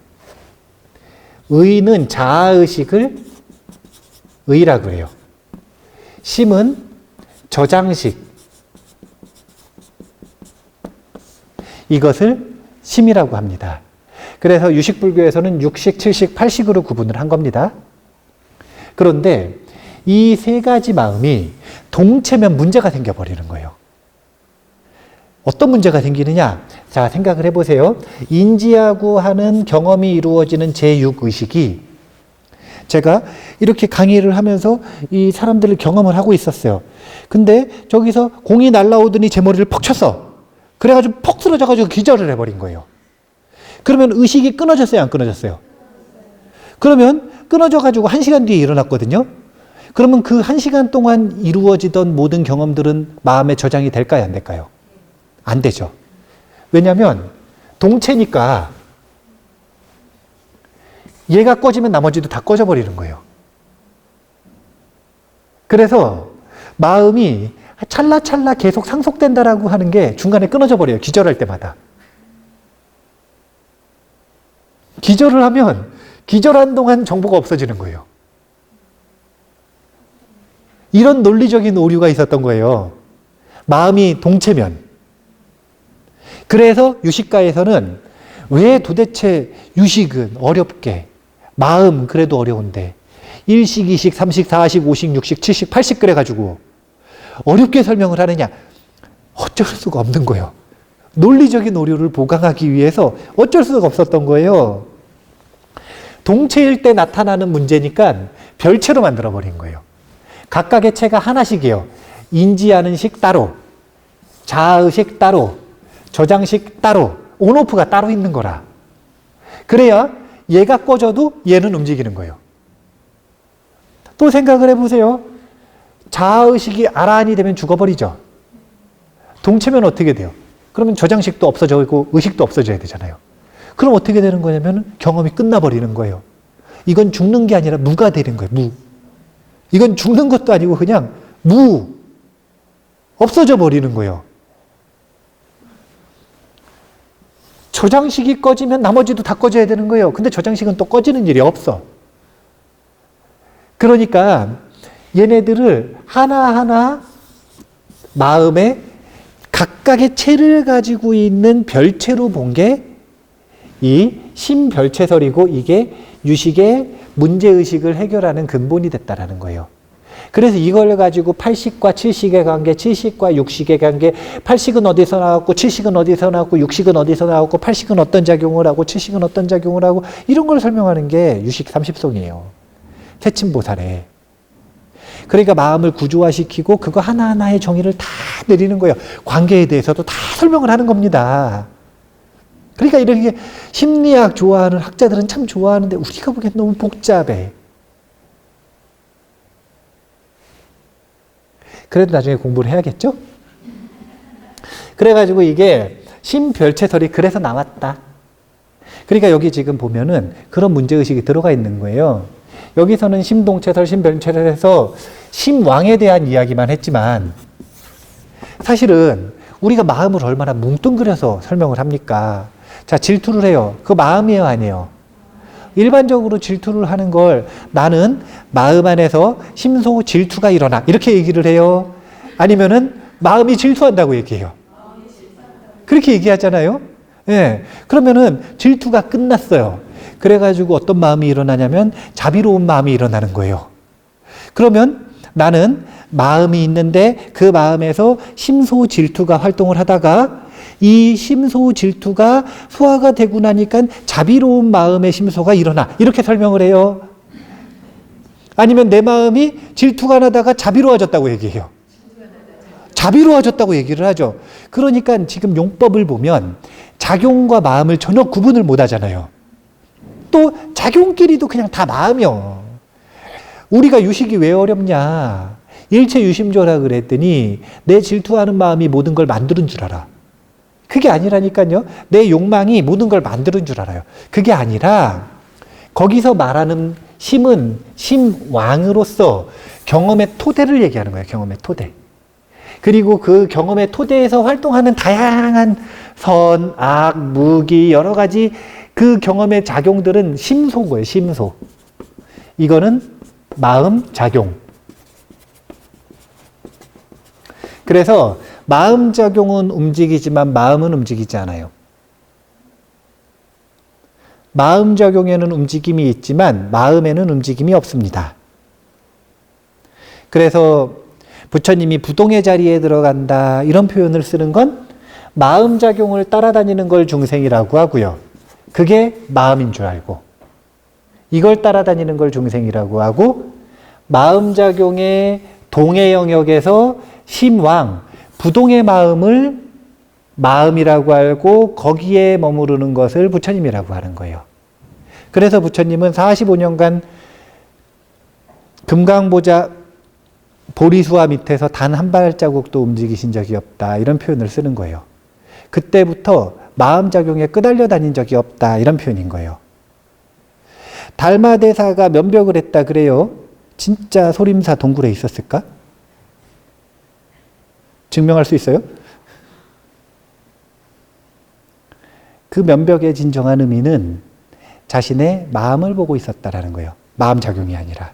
의는 자아의식을 의라 그래요. 심은 저장식. 이것을 심이라고 합니다. 그래서 유식불교에서는 6식, 7식, 8식으로 구분을 한 겁니다. 그런데 이 3가지 마음이 동체면 문제가 생겨버리는 거예요. 어떤 문제가 생기느냐? 자, 생각을 해보세요. 인지하고 하는 경험이 이루어지는 제6의식이 제가 이렇게 강의를 하면서 이 사람들을 경험을 하고 있었어요. 근데 저기서 공이 날라오더니 제 머리를 퍽 쳤어. 그래가지고 퍽 쓰러져가지고 기절을 해버린 거예요. 그러면 의식이 끊어졌어요? 안 끊어졌어요? 그러면 끊어져가지고 1시간 뒤에 일어났거든요. 그러면 그 1시간 동안 이루어지던 모든 경험들은 마음에 저장이 될까요? 안 될까요? 안 되죠. 왜냐하면 동체니까 얘가 꺼지면 나머지도 다 꺼져버리는 거예요. 그래서 마음이 찰나찰나 계속 상속된다라고 하는 게 중간에 끊어져 버려요. 기절할 때마다. 기절을 하면 기절한 동안 정보가 없어지는 거예요. 이런 논리적인 오류가 있었던 거예요. 마음이 동체면. 그래서 유식가에서는 왜 도대체 유식은 어렵게, 마음 그래도 어려운데 1식, 2식, 3식, 4식, 5식, 6식, 7식, 8식 그래가지고 어렵게 설명을 하느냐? 어쩔 수가 없는 거예요. 논리적인 오류를 보강하기 위해서 어쩔 수가 없었던 거예요. 동체일 때 나타나는 문제니까 별체로 만들어버린 거예요. 각각의 체가 하나씩이에요. 인지하는 식 따로, 자의식 따로, 저장식 따로, 온오프가 따로 있는 거라. 그래야 얘가 꺼져도 얘는 움직이는 거예요. 또 생각을 해보세요. 자아의식이 아라한이 되면 죽어버리죠. 동체면 어떻게 돼요? 그러면 저장식도 없어지고 의식도 없어져야 되잖아요. 그럼 어떻게 되는 거냐면 경험이 끝나버리는 거예요. 이건 죽는 게 아니라 무가 되는 거예요. 무. 이건 죽는 것도 아니고 그냥 무. 없어져 버리는 거예요. 저장식이 꺼지면 나머지도 다 꺼져야 되는 거예요. 근데 저장식은 또 꺼지는 일이 없어. 그러니까 얘네들을 하나하나 마음에 각각의 체를 가지고 있는 별체로 본 게 이 심별체설이고 이게 유식의 문제의식을 해결하는 근본이 됐다라는 거예요. 그래서 이걸 가지고 8식과 7식의 관계, 7식과 6식의 관계, 8식은 어디서 나왔고 7식은 어디서 나왔고 6식은 어디서 나왔고 8식은 어떤 작용을 하고 7식은 어떤 작용을 하고 이런 걸 설명하는 게 유식 30송이에요. 태침보살에. 그러니까 마음을 구조화시키고 그거 하나하나의 정의를 다 내리는 거예요. 관계에 대해서도 다 설명을 하는 겁니다. 그러니까 이렇게 심리학 좋아하는 학자들은 참 좋아하는데 우리가 보기엔 너무 복잡해. 그래도 나중에 공부를 해야겠죠? 그래가지고 이게 심별체설이 그래서 나왔다. 그러니까 여기 지금 보면은 그런 문제의식이 들어가 있는 거예요. 여기서는 심동체설, 심별체설에서 심왕에 대한 이야기만 했지만 사실은 우리가 마음을 얼마나 뭉뚱그려서 설명을 합니까? 자, 질투를 해요. 그거 마음이에요, 아니에요? 일반적으로 질투를 하는 걸 나는 마음 안에서 심소 질투가 일어나 이렇게 얘기를 해요. 아니면은 마음이 질투한다고 얘기해요. 그렇게 얘기하잖아요. 예. 그러면은 질투가 끝났어요. 그래가지고 어떤 마음이 일어나냐면 자비로운 마음이 일어나는 거예요. 그러면 나는 마음이 있는데 그 마음에서 심소 질투가 활동을 하다가 이 심소 질투가 소화가 되고 나니까 자비로운 마음의 심소가 일어나 이렇게 설명을 해요. 아니면 내 마음이 질투가 나다가 자비로워졌다고 얘기해요. 자비로워졌다고 얘기를 하죠. 그러니까 지금 용법을 보면 작용과 마음을 전혀 구분을 못 하잖아요. 또 작용끼리도 그냥 다 마음이요. 우리가 유식이 왜 어렵냐. 일체 유심조라 그랬더니 내 질투하는 마음이 모든 걸 만드는 줄 알아. 그게 아니라니까요. 내 욕망이 모든 걸 만드는 줄 알아요. 그게 아니라 거기서 말하는 심은 심왕으로서 경험의 토대를 얘기하는 거예요. 경험의 토대. 그리고 그 경험의 토대에서 활동하는 다양한 선, 악, 무기 여러 가지 그 경험의 작용들은 심소인 거예요. 심소. 이거는 마음 작용. 그래서 마음 작용은 움직이지만 마음은 움직이지 않아요. 마음 작용에는 움직임이 있지만 마음에는 움직임이 없습니다. 그래서 부처님이 부동의 자리에 들어간다 이런 표현을 쓰는 건 마음 작용을 따라다니는 걸 중생이라고 하고요. 그게 마음인 줄 알고 이걸 따라다니는 걸 중생이라고 하고 마음 작용의 동의 영역에서 심왕, 부동의 마음을 마음이라고 알고 거기에 머무르는 것을 부처님이라고 하는 거예요. 그래서 부처님은 45년간 금강보자 보리수화 밑에서 단 한 발자국도 움직이신 적이 없다. 이런 표현을 쓰는 거예요. 그때부터 마음작용에 끄달려 다닌 적이 없다. 이런 표현인 거예요. 달마대사가 면벽을 했다 그래요. 진짜 소림사 동굴에 있었을까? 증명할 수 있어요? 그 면벽의 진정한 의미는 자신의 마음을 보고 있었다라는 거예요. 마음작용이 아니라.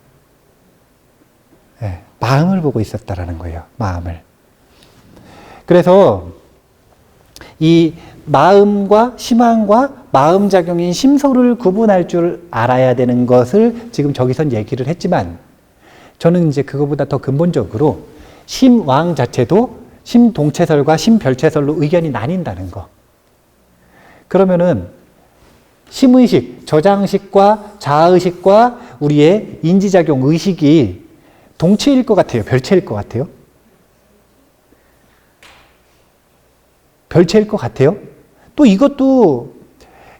네, 마음을 보고 있었다라는 거예요. 마음을. 그래서 이 마음과 심왕과 마음작용인 심소를 구분할 줄 알아야 되는 것을 지금 저기선 얘기를 했지만 저는 이제 그거보다 더 근본적으로 심왕 자체도 심동체설과 심별체설로 의견이 나뉜다는 거. 그러면은 심의식, 저장식과 자아의식과 우리의 인지작용 의식이 동체일 것 같아요? 별체일 것 같아요? 별체일 것 같아요? 또 이것도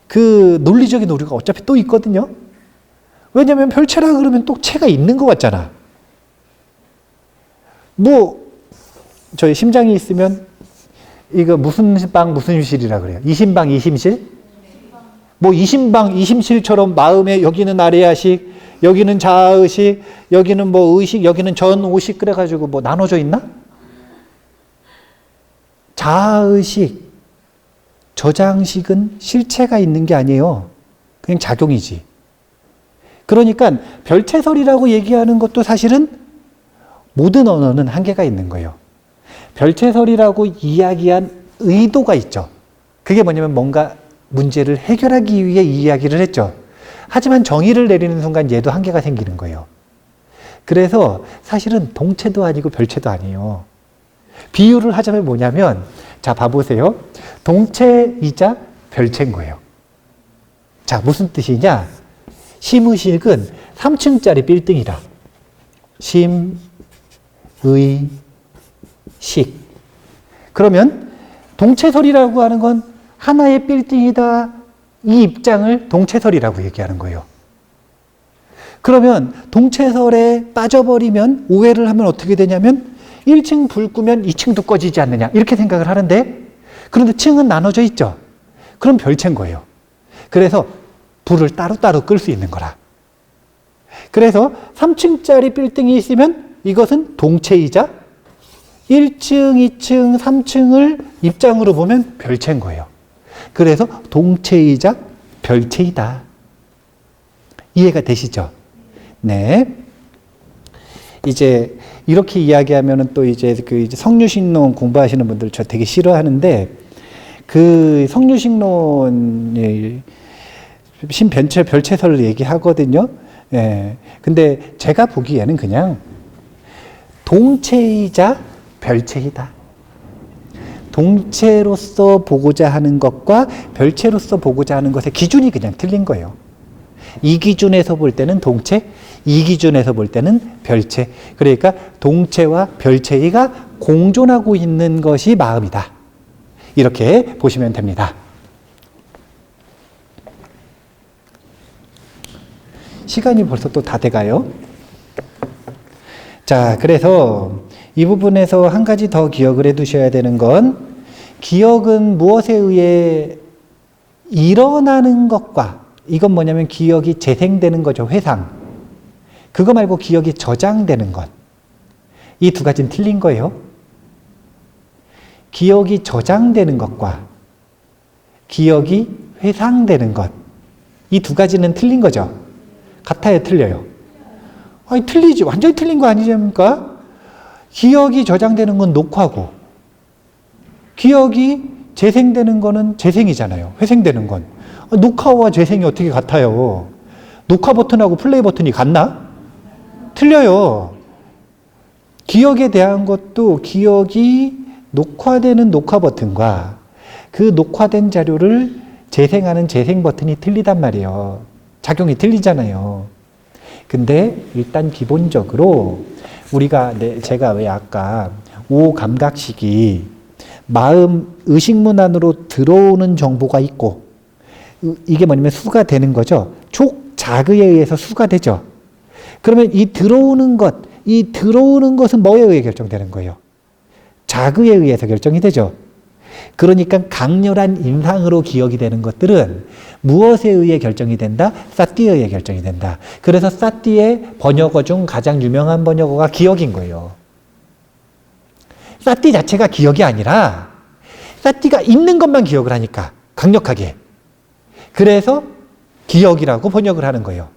그 논리적인 오류가 어차피 또 있거든요. 왜냐면 별체라 그러면 또 체가 있는 것 같잖아. 뭐 저희 심장이 있으면 이거 무슨 방 무슨 실이라 그래요? 이심방 이심실? 뭐 이심방 이심실처럼 마음에 여기는 아래야식, 여기는 자아의식, 여기는 뭐 의식, 여기는 전오식 그래가지고 뭐 나눠져 있나? 자아의식, 저장식은 실체가 있는 게 아니에요. 그냥 작용이지. 그러니까 별체설이라고 얘기하는 것도 사실은 모든 언어는 한계가 있는 거예요. 별체설이라고 이야기한 의도가 있죠. 그게 뭐냐면 뭔가 문제를 해결하기 위해 이 이야기를 했죠. 하지만 정의를 내리는 순간 얘도 한계가 생기는 거예요. 그래서 사실은 동체도 아니고 별체도 아니에요. 비유를 하자면 뭐냐면, 자, 봐보세요. 동체이자 별체인 거예요. 자, 무슨 뜻이냐? 심의식은 3층짜리 빌딩이다. 심, 의, 식. 그러면 동체설이라고 하는 건 하나의 빌딩이다. 이 입장을 동체설이라고 얘기하는 거예요. 그러면 동체설에 빠져버리면, 오해를 하면 어떻게 되냐면 1층 불 끄면 2층도 꺼지지 않느냐 이렇게 생각을 하는데, 그런데 층은 나눠져 있죠. 그럼 별체인 거예요. 그래서 불을 따로따로 끌 수 있는 거라. 그래서 3층짜리 빌딩이 있으면 이것은 동체이자 1층, 2층, 3층을 입장으로 보면 별체인 거예요. 그래서 동체이자 별체이다. 이해가 되시죠? 네. 이제 이렇게 이야기하면은 또 이제 그 성유식론 공부하시는 분들 저 되게 싫어하는데, 그 성유식론 별체설을 얘기하거든요. 예. 근데 제가 보기에는 그냥 동체이자 별체이다. 동체로서 보고자 하는 것과 별체로서 보고자 하는 것의 기준이 그냥 틀린 거예요. 이 기준에서 볼 때는 동체, 이 기준에서 볼 때는 별체. 그러니까 동체와 별체가 공존하고 있는 것이 마음이다. 이렇게 보시면 됩니다. 시간이 벌써 또 다 돼가요. 자, 그래서 이 부분에서 한 가지 더 기억을 해 두셔야 되는 건, 기억은 무엇에 의해 일어나는 것과, 이건 뭐냐면 기억이 재생되는 거죠. 회상. 그거 말고 기억이 저장되는 것. 이 두 가지는 틀린 거예요. 기억이 저장되는 것과 기억이 회상되는 것. 이 두 가지는 틀린 거죠. 같아요, 틀려요? 아니, 틀리지. 완전히 틀린 거 아니십니까? 기억이 저장되는 건 녹화고, 기억이 재생되는 거는 재생이잖아요. 회생되는 건. 녹화와 재생이 어떻게 같아요? 녹화 버튼하고 플레이 버튼이 같나? 틀려요. 기억에 대한 것도 기억이 녹화되는 녹화 버튼과 그 녹화된 자료를 재생하는 재생 버튼이 틀리단 말이에요. 작용이 틀리잖아요. 근데 일단 기본적으로 우리가, 제가 왜 아까 오감각식이 마음, 의식문 안으로 들어오는 정보가 있고, 이게 뭐냐면 수가 되는 거죠. 촉작의에 의해서 수가 되죠. 그러면 이 들어오는 것은 뭐에 의해 결정되는 거예요? 작의에 의해서 결정이 되죠. 그러니까 강렬한 인상으로 기억이 되는 것들은 무엇에 의해 결정이 된다? 사띠에 의해 결정이 된다. 그래서 사띠의 번역어 중 가장 유명한 번역어가 기억인 거예요. 사띠 자체가 기억이 아니라 사띠가 있는 것만 기억을 하니까 강력하게. 그래서 기억이라고 번역을 하는 거예요.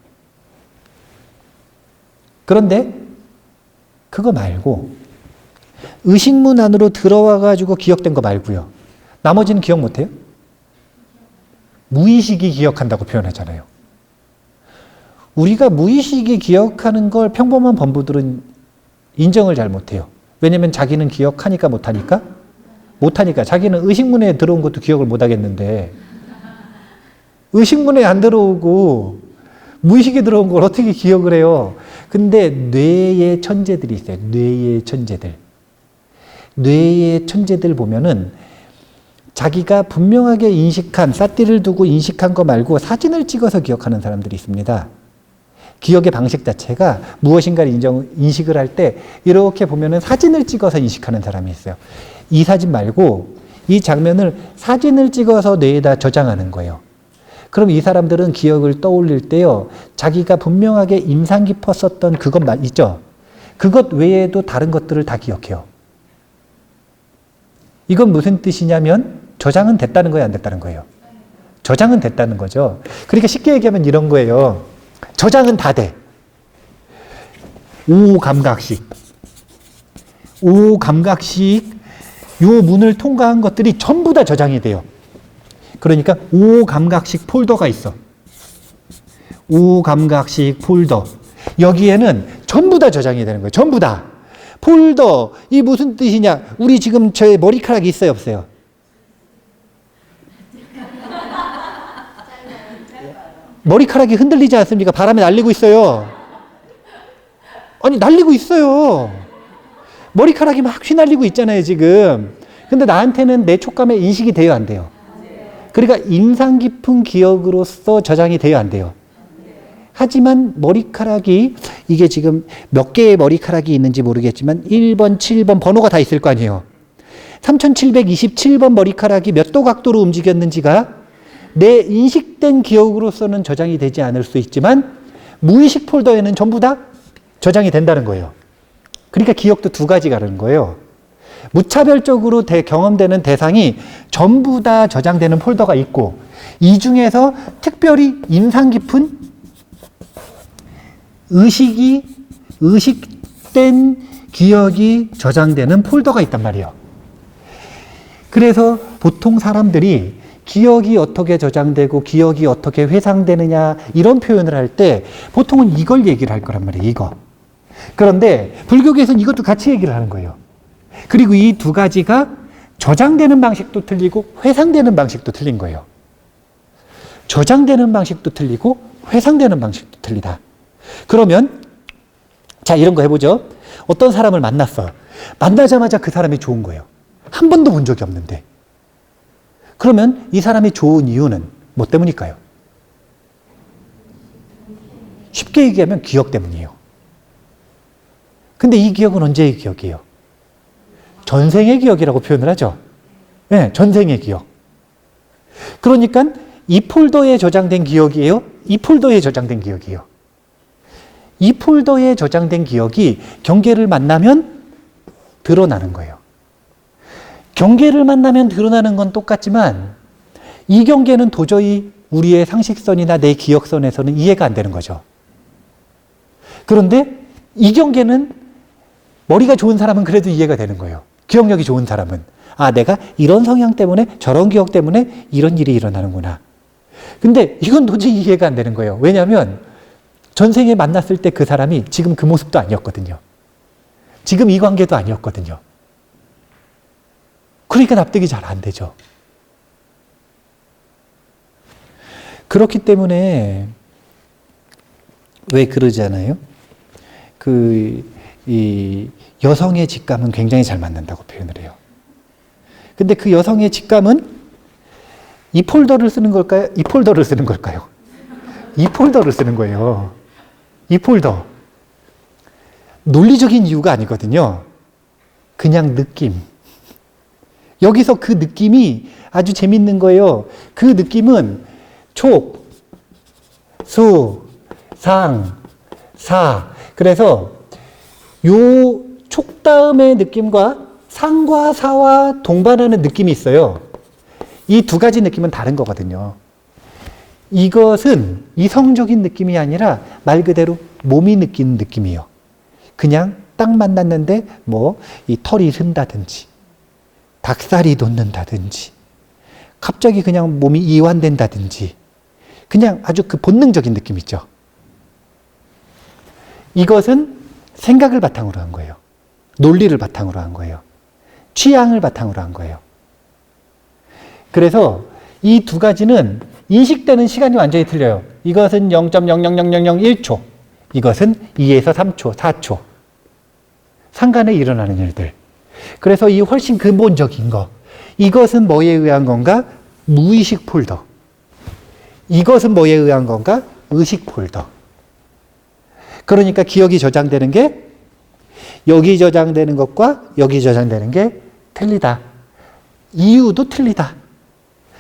그런데 그거 말고 의식문 안으로 들어와가지고 기억된 거 말고요. 나머지는 기억 못해요? 무의식이 기억한다고 표현하잖아요. 우리가 무의식이 기억하는 걸 평범한 범부들은 인정을 잘 못해요. 왜냐면 자기는 기억하니까 못하니까? 못하니까. 자기는 의식문에 들어온 것도 기억을 못하겠는데, 의식문에 안 들어오고 무의식에 들어온 걸 어떻게 기억을 해요? 근데 뇌의 천재들이 있어요. 뇌의 천재들. 뇌의 천재들 보면은 자기가 분명하게 인식한, 쌌띠를 두고 인식한 거 말고 사진을 찍어서 기억하는 사람들이 있습니다. 기억의 방식 자체가 무엇인가를 인식을 할 때 이렇게 보면은 사진을 찍어서 인식하는 사람이 있어요. 이 사진 말고 이 장면을 사진을 찍어서 뇌에다 저장하는 거예요. 그럼 이 사람들은 기억을 떠올릴 때요, 자기가 분명하게 인상 깊었었던 그것만 있죠. 그것 외에도 다른 것들을 다 기억해요. 이건 무슨 뜻이냐면 저장은 됐다는 거예요, 안 됐다는 거예요? 저장은 됐다는 거죠. 그러니까 쉽게 얘기하면 이런 거예요. 저장은 다 돼. 오감각식. 오감각식 요 문을 통과한 것들이 전부 다 저장이 돼요. 그러니까 오감각식 폴더가 있어. 오감각식 폴더. 여기에는 전부 다 저장이 되는 거예요. 전부 다. 폴더. 이 무슨 뜻이냐? 우리 지금 제 머리카락이 있어요, 없어요? 머리카락이 흔들리지 않습니까? 바람에 날리고 있어요. 아니, 날리고 있어요. 머리카락이 막 휘날리고 있잖아요, 지금. 근데 나한테는 내 촉감에 인식이 돼요, 안 돼요? 그러니까 인상 깊은 기억으로서 저장이 돼요, 안 돼요? 하지만 머리카락이, 이게 지금 몇 개의 머리카락이 있는지 모르겠지만 1번, 7번 번호가 다 있을 거 아니에요. 3727번 머리카락이 몇 도 각도로 움직였는지가 내 인식된 기억으로서는 저장이 되지 않을 수 있지만 무의식 폴더에는 전부 다 저장이 된다는 거예요. 그러니까 기억도 두 가지가 다른 거예요. 무차별적으로 경험되는 대상이 전부 다 저장되는 폴더가 있고, 이 중에서 특별히 인상 깊은 의식된 기억이 저장되는 폴더가 있단 말이에요. 그래서 보통 사람들이 기억이 어떻게 저장되고 기억이 어떻게 회상되느냐 이런 표현을 할 때 보통은 이걸 얘기를 할 거란 말이에요. 이거. 그런데 불교계에서는 이것도 같이 얘기를 하는 거예요. 그리고 이 두 가지가 저장되는 방식도 틀리고 회상되는 방식도 틀린 거예요. 저장되는 방식도 틀리고 회상되는 방식도 틀리다. 그러면 자, 이런 거 해보죠. 어떤 사람을 만났어. 만나자마자 그 사람이 좋은 거예요. 한 번도 본 적이 없는데. 그러면 이 사람이 좋은 이유는 뭐 때문일까요? 쉽게 얘기하면 기억 때문이에요. 근데 이 기억은 언제의 기억이에요? 전생의 기억이라고 표현을 하죠. 네, 전생의 기억. 그러니까 이 폴더에 저장된 기억이에요? 이 폴더에 저장된 기억이에요? 이 폴더에 저장된 기억이 경계를 만나면 드러나는 거예요. 경계를 만나면 드러나는 건 똑같지만 이 경계는 도저히 우리의 상식선이나 내 기억선에서는 이해가 안 되는 거죠. 그런데 이 경계는 머리가 좋은 사람은 그래도 이해가 되는 거예요. 기억력이 좋은 사람은. 아, 내가 이런 성향 때문에 저런 기억 때문에 이런 일이 일어나는구나. 근데 이건 도저히 이해가 안 되는 거예요. 왜냐하면 전생에 만났을 때 그 사람이 지금 그 모습도 아니었거든요. 지금 이 관계도 아니었거든요. 그러니까 납득이 잘 안 되죠. 그렇기 때문에 왜 그러잖아요? 이 여성의 직감은 굉장히 잘 맞는다고 표현을 해요. 근데 그 여성의 직감은 이 폴더를 쓰는 걸까요? 이 폴더를 쓰는 걸까요? 이 폴더를 쓰는 거예요. 이 폴더. 논리적인 이유가 아니거든요. 그냥 느낌. 여기서 그 느낌이 아주 재밌는 거예요. 그 느낌은 촉, 수, 상, 사. 그래서 요 촉 다음의 느낌과 상과 사와 동반하는 느낌이 있어요. 이 두 가지 느낌은 다른 거거든요. 이것은 이성적인 느낌이 아니라 말 그대로 몸이 느끼는 느낌이에요. 그냥 딱 만났는데 뭐 이 털이 른다든지 닭살이 돋는다든지 갑자기 그냥 몸이 이완된다든지 그냥 아주 그 본능적인 느낌 있죠. 이것은 생각을 바탕으로 한 거예요. 논리를 바탕으로 한 거예요. 취향을 바탕으로 한 거예요. 그래서 이 두 가지는 인식되는 시간이 완전히 틀려요. 이것은 0.00001초, 이것은 2에서 3초, 4초. 상간에 일어나는 일들. 그래서 이 훨씬 근본적인 거, 이것은 뭐에 의한 건가? 무의식 폴더. 이것은 뭐에 의한 건가? 의식 폴더. 그러니까 기억이 저장되는 게 여기 저장되는 것과 여기 저장되는 게 틀리다. 이유도 틀리다.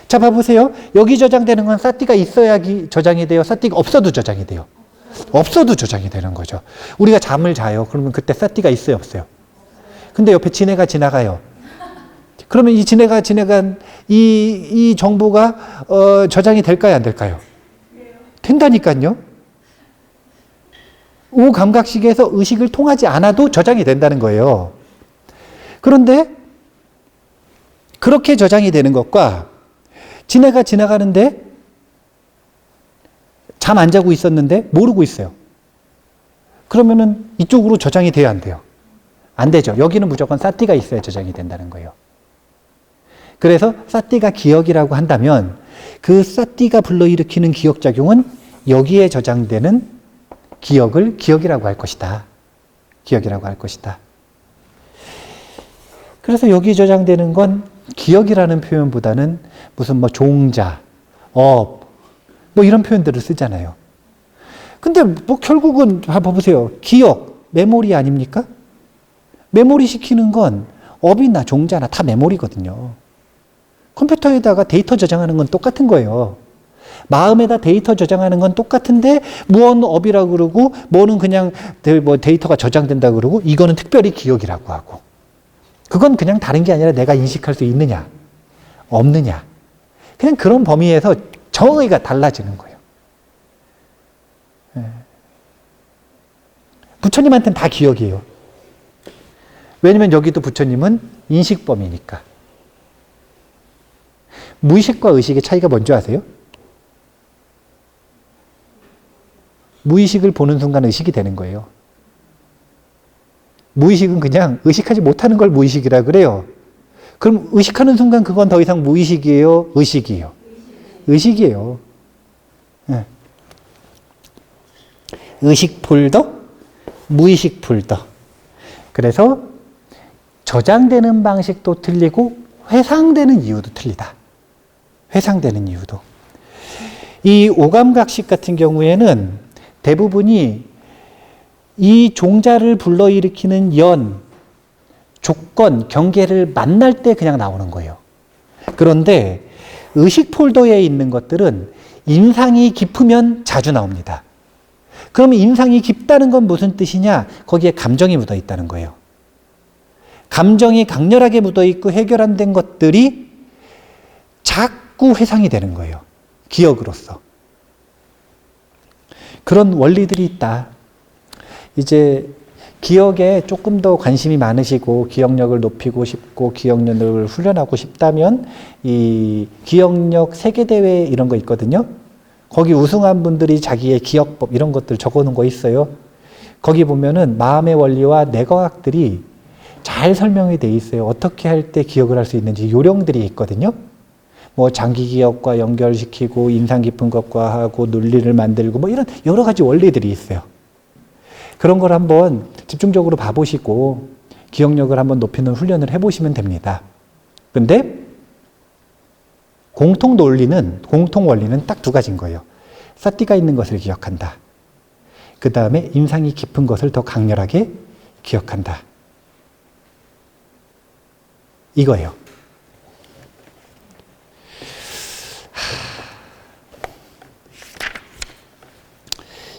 자, 봐보세요. 여기 저장되는 건 사티가 있어야 저장이 돼요. 사티가 없어도 저장이 돼요. 없어도 저장이 되는 거죠. 우리가 잠을 자요. 그러면 그때 사티가 있어요, 없어요? 근데 옆에 지네가 지나가요. 그러면 이 지네가 지나간 이 정보가 저장이 될까요, 안 될까요? 된다니까요. 오감각식에서 의식을 통하지 않아도 저장이 된다는 거예요. 그런데 그렇게 저장이 되는 것과 지네가 지나가는데 잠 안 자고 있었는데 모르고 있어요. 그러면은 이쪽으로 저장이 돼야 안 돼요? 안 되죠. 여기는 무조건 사티가 있어야 저장이 된다는 거예요. 그래서 사티가 기억이라고 한다면 그 사티가 불러일으키는 기억작용은 여기에 저장되는 기억을 기억이라고 할 것이다. 기억이라고 할 것이다. 그래서 여기 저장되는 건 기억이라는 표현보다는 무슨 뭐 종자, 뭐 이런 표현들을 쓰잖아요. 근데 뭐 결국은 봐보세요. 기억, 메모리 아닙니까? 메모리 시키는 건 업이나 종자나 다 메모리거든요. 컴퓨터에다가 데이터 저장하는 건 똑같은 거예요. 마음에다 데이터 저장하는 건 똑같은데 무언 업이라고 그러고 뭐는 그냥 뭐 데이터가 저장된다 그러고 이거는 특별히 기억이라고 하고 그건 그냥 다른 게 아니라 내가 인식할 수 있느냐 없느냐 그냥 그런 범위에서 정의가 달라지는 거예요. 부처님한테는 다 기억이에요. 왜냐면 여기도 부처님은 인식 범위니까. 무의식과 의식의 차이가 뭔지 아세요? 무의식을 보는 순간 의식이 되는 거예요. 무의식은 그냥 의식하지 못하는 걸 무의식이라 그래요. 그럼 의식하는 순간 그건 더 이상 무의식이에요? 의식이에요? 의식이에요. 네. 의식 폴더, 무의식 폴더. 그래서 저장되는 방식도 틀리고 회상되는 이유도 틀리다. 회상되는 이유도. 이 오감각식 같은 경우에는 대부분이 이 종자를 불러일으키는 연, 조건, 경계를 만날 때 그냥 나오는 거예요. 그런데 의식 폴더에 있는 것들은 인상이 깊으면 자주 나옵니다. 그럼 인상이 깊다는 건 무슨 뜻이냐? 거기에 감정이 묻어 있다는 거예요. 감정이 강렬하게 묻어 있고 해결 안 된 것들이 자꾸 회상이 되는 거예요. 기억으로서. 그런 원리들이 있다. 이제 기억에 조금 더 관심이 많으시고 기억력을 높이고 싶고 기억력을 훈련하고 싶다면 이 기억력 세계대회 이런 거 있거든요. 거기 우승한 분들이 자기의 기억법 이런 것들 적어놓은 거 있어요. 거기 보면은 마음의 원리와 뇌과학들이 잘 설명이 돼 있어요. 어떻게 할 때 기억을 할 수 있는지 요령들이 있거든요. 뭐 장기 기억과 연결시키고 인상 깊은 것과 하고 논리를 만들고 뭐 이런 여러 가지 원리들이 있어요. 그런 걸 한번 집중적으로 봐보시고 기억력을 한번 높이는 훈련을 해보시면 됩니다. 근데 공통 원리는 딱 두 가지인 거예요. 사티가 있는 것을 기억한다. 그 다음에 인상이 깊은 것을 더 강렬하게 기억한다. 이거예요.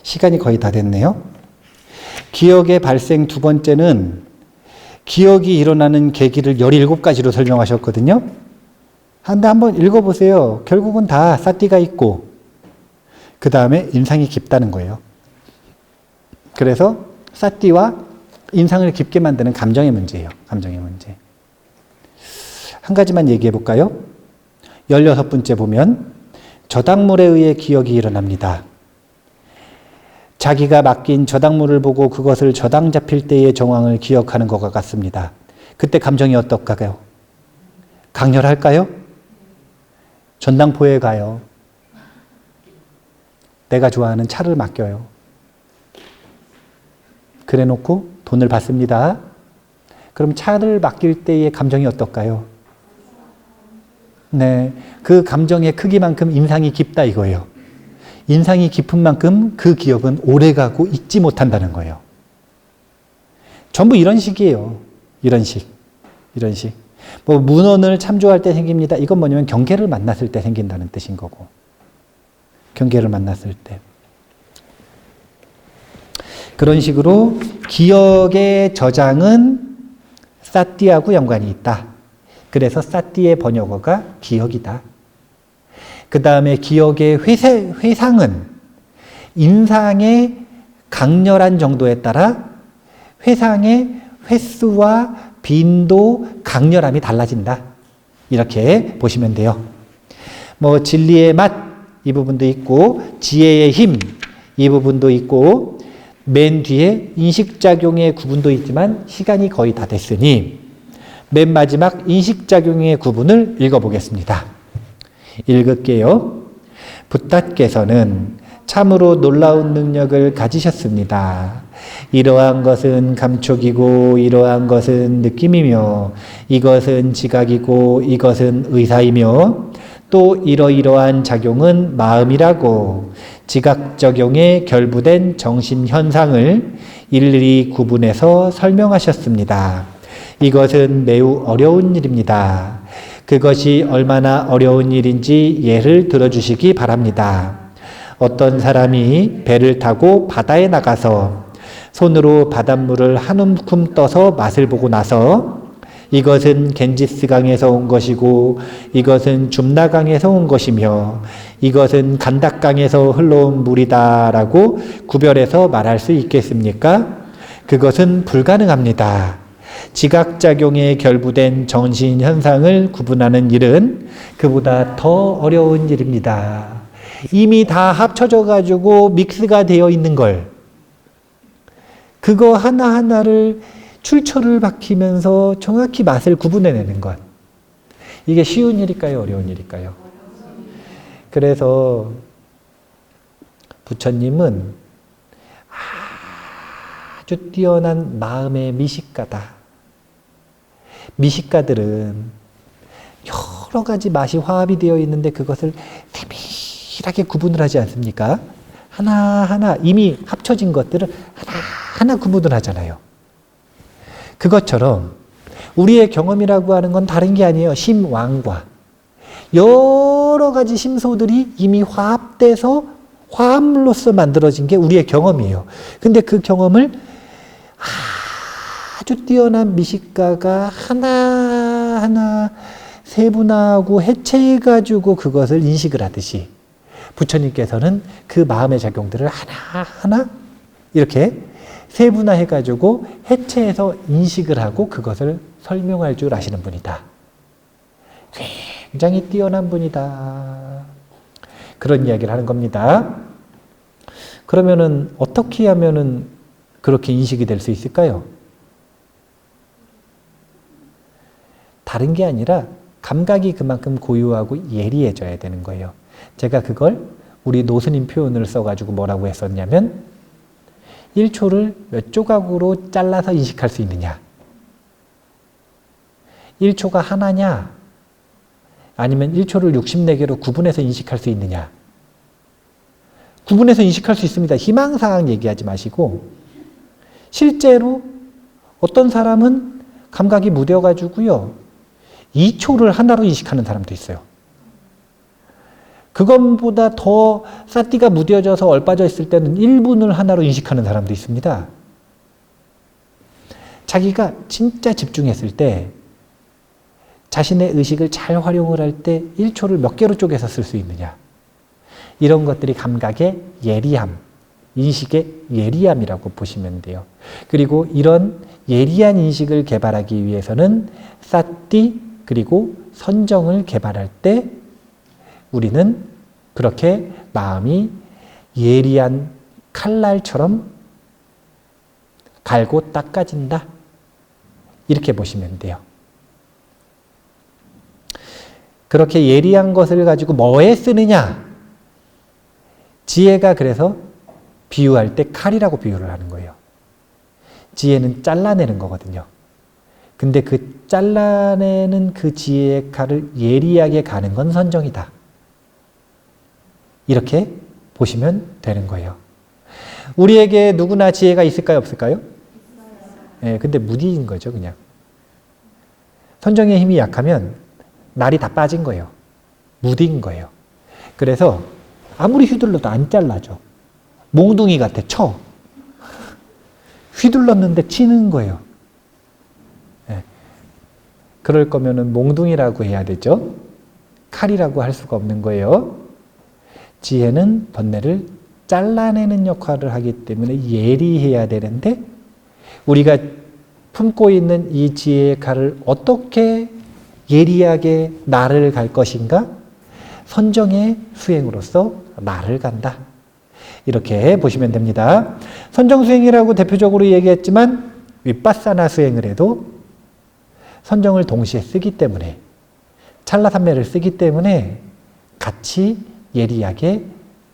시간이 거의 다 됐네요. 기억의 발생 두 번째는 기억이 일어나는 계기를 17가지로 설명하셨거든요. 근데 한번 읽어보세요. 결국은 다 사티가 있고 그 다음에 인상이 깊다는 거예요. 그래서 사티와 인상을 깊게 만드는 감정의 문제예요. 감정의 문제. 한 가지만 얘기해 볼까요? 16번째 보면 저당물에 의해 기억이 일어납니다. 자기가 맡긴 저당물을 보고 그것을 저당 잡힐 때의 정황을 기억하는 것과 같습니다. 그때 감정이 어떨까요? 강렬할까요? 전당포에 가요. 내가 좋아하는 차를 맡겨요. 그래 놓고 돈을 받습니다. 그럼 차를 맡길 때의 감정이 어떨까요? 네, 그 감정의 크기만큼 인상이 깊다 이거예요. 인상이 깊은 만큼 그 기억은 오래가고 잊지 못한다는 거예요. 전부 이런 식이에요. 이런 식. 뭐 문헌을 참조할 때 생깁니다. 이건 뭐냐면 경계를 만났을 때 생긴다는 뜻인 거고. 경계를 만났을 때. 그런 식으로 기억의 저장은 사띠하고 연관이 있다. 그래서 사띠의 번역어가 기억이다. 그 다음에 기억의 회상은 인상의 강렬한 정도에 따라 회상의 횟수와 빈도, 강렬함이 달라진다. 이렇게 보시면 돼요. 뭐 진리의 맛 이 부분도 있고 지혜의 힘 이 부분도 있고 맨 뒤에 인식작용의 구분도 있지만 시간이 거의 다 됐으니 맨 마지막 인식작용의 구분을 읽어보겠습니다. 읽을게요. 붓다께서는 참으로 놀라운 능력을 가지셨습니다. 이러한 것은 감촉이고 이러한 것은 느낌이며 이것은 지각이고 이것은 의사이며 또 이러이러한 작용은 마음이라고 지각작용에 결부된 정신현상을 일일이 구분해서 설명하셨습니다. 이것은 매우 어려운 일입니다. 그것이 얼마나 어려운 일인지 예를 들어주시기 바랍니다. 어떤 사람이 배를 타고 바다에 나가서 손으로 바닷물을 한 움큼 떠서 맛을 보고 나서 이것은 겐지스강에서 온 것이고 이것은 줌나강에서 온 것이며 이것은 간닥강에서 흘러온 물이다라고 구별해서 말할 수 있겠습니까? 그것은 불가능합니다. 지각작용에 결부된 정신현상을 구분하는 일은 그보다 더 어려운 일입니다. 이미 다 합쳐져 가지고 믹스가 되어 있는 걸 그거 하나하나를 출처를 밝히면서 정확히 맛을 구분해내는 것. 이게 쉬운 일일까요? 어려운 일일까요? 그래서 부처님은 아주 뛰어난 마음의 미식가다. 미식가들은 여러 가지 맛이 화합이 되어 있는데 그것을 세밀하게 구분을 하지 않습니까? 하나하나 이미 합쳐진 것들을 하나하나 구분을 하잖아요. 그것처럼 우리의 경험이라고 하는 건 다른 게 아니에요. 심왕과 여러 가지 심소들이 이미 화합돼서 화합물로서 만들어진 게 우리의 경험이에요. 근데 그 경험을 아주 뛰어난 미식가가 하나하나 세분화하고 해체해가지고 그것을 인식을 하듯이 부처님께서는 그 마음의 작용들을 하나하나 이렇게 세분화해가지고 해체해서 인식을 하고 그것을 설명할 줄 아시는 분이다. 굉장히 뛰어난 분이다. 그런 이야기를 하는 겁니다. 그러면은 어떻게 하면은 그렇게 인식이 될 수 있을까요? 다른 게 아니라 감각이 그만큼 고유하고 예리해져야 되는 거예요. 제가 그걸 우리 노스님 표현을 써가지고 뭐라고 했었냐면 1초를 몇 조각으로 잘라서 인식할 수 있느냐? 1초가 하나냐? 아니면 1초를 64개로 구분해서 인식할 수 있느냐? 구분해서 인식할 수 있습니다. 희망사항 얘기하지 마시고 실제로 어떤 사람은 감각이 무뎌가지고요 2초를 하나로 인식하는 사람도 있어요. 그것보다 더 사띠가 무뎌져서 얼빠져 있을 때는 1분을 하나로 인식하는 사람도 있습니다. 자기가 진짜 집중했을 때 자신의 의식을 잘 활용을 할 때 1초를 몇 개로 쪼개서 쓸 수 있느냐. 이런 것들이 감각의 예리함, 인식의 예리함이라고 보시면 돼요. 그리고 이런 예리한 인식을 개발하기 위해서는 사띠 그리고 선정을 개발할 때 우리는 그렇게 마음이 예리한 칼날처럼 갈고 닦아진다. 이렇게 보시면 돼요. 그렇게 예리한 것을 가지고 뭐에 쓰느냐? 지혜가 그래서 비유할 때 칼이라고 비유를 하는 거예요. 지혜는 잘라내는 거거든요. 근데 그 잘라내는 그 지혜의 칼을 예리하게 가는 건 선정이다. 이렇게 보시면 되는 거예요. 우리에게 누구나 지혜가 있을까요, 없을까요? 네, 근데 무디인 거죠, 그냥. 선정의 힘이 약하면 날이 다 빠진 거예요. 무디인 거예요. 그래서 아무리 휘둘러도 안 잘라져. 몽둥이 같아, 쳐. 휘둘렀는데 치는 거예요. 네. 그럴 거면은 몽둥이라고 해야 되죠. 칼이라고 할 수가 없는 거예요. 지혜는 번뇌를 잘라내는 역할을 하기 때문에 예리해야 되는데 우리가 품고 있는 이 지혜의 칼을 어떻게 예리하게 나를 갈 것인가? 선정의 수행으로서 나를 간다. 이렇게 보시면 됩니다. 선정수행이라고 대표적으로 얘기했지만 윗바사나 수행을 해도 선정을 동시에 쓰기 때문에 찰나산매를 쓰기 때문에 같이 예리하게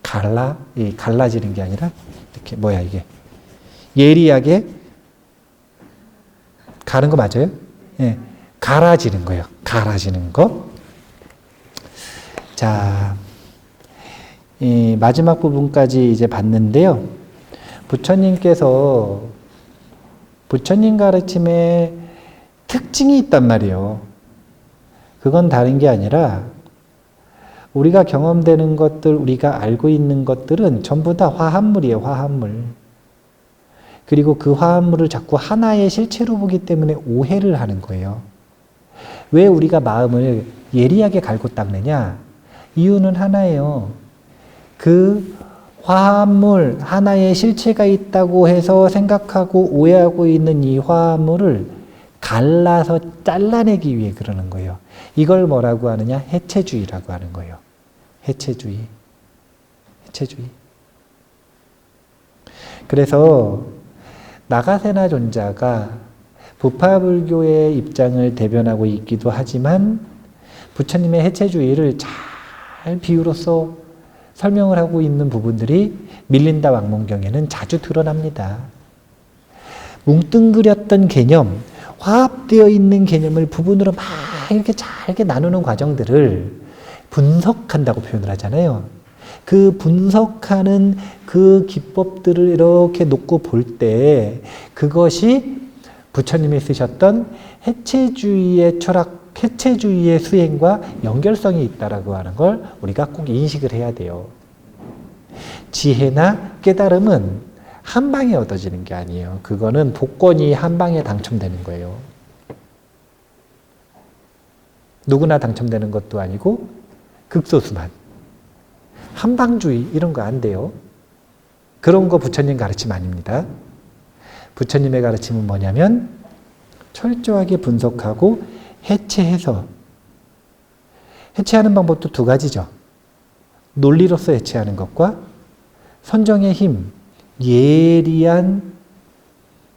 갈라지는 게 아니라 이렇게 뭐야 이게 예리하게 가는 거 맞아요? 예, 갈아지는 거예요. 갈아지는 거. 자, 이 마지막 부분까지 이제 봤는데요. 부처님께서 부처님 가르침에 특징이 있단 말이에요. 그건 다른 게 아니라 우리가 경험되는 것들, 우리가 알고 있는 것들은 전부 다 화합물이에요. 화합물. 그리고 그 화합물을 자꾸 하나의 실체로 보기 때문에 오해를 하는 거예요. 왜 우리가 마음을 예리하게 갈고 닦느냐? 이유는 하나예요. 그 화합물, 하나의 실체가 있다고 해서 생각하고 오해하고 있는 이 화합물을 갈라서 잘라내기 위해 그러는 거예요. 이걸 뭐라고 하느냐? 해체주의라고 하는 거예요. 해체주의. 해체주의. 그래서 나가세나 존자가 부파불교의 입장을 대변하고 있기도 하지만 부처님의 해체주의를 잘 비유로서 설명을 하고 있는 부분들이 밀린다 왕문경에는 자주 드러납니다. 뭉뚱그렸던 개념, 화합되어 있는 개념을 부분으로 막 이렇게 잘게 나누는 과정들을 분석한다고 표현을 하잖아요. 그 분석하는 그 기법들을 이렇게 놓고 볼 때 그것이 부처님이 쓰셨던 해체주의의 철학, 해체주의의 수행과 연결성이 있다라고 하는 걸 우리가 꼭 인식을 해야 돼요. 지혜나 깨달음은 한 방에 얻어지는 게 아니에요. 그거는 복권이 한 방에 당첨되는 거예요. 누구나 당첨되는 것도 아니고 극소수만. 한방주의 이런 거 안 돼요. 그런 거 부처님 가르침 아닙니다. 부처님의 가르침은 뭐냐면 철저하게 분석하고 해체해서 해체하는 방법도 두 가지죠. 논리로서 해체하는 것과 선정의 힘, 예리한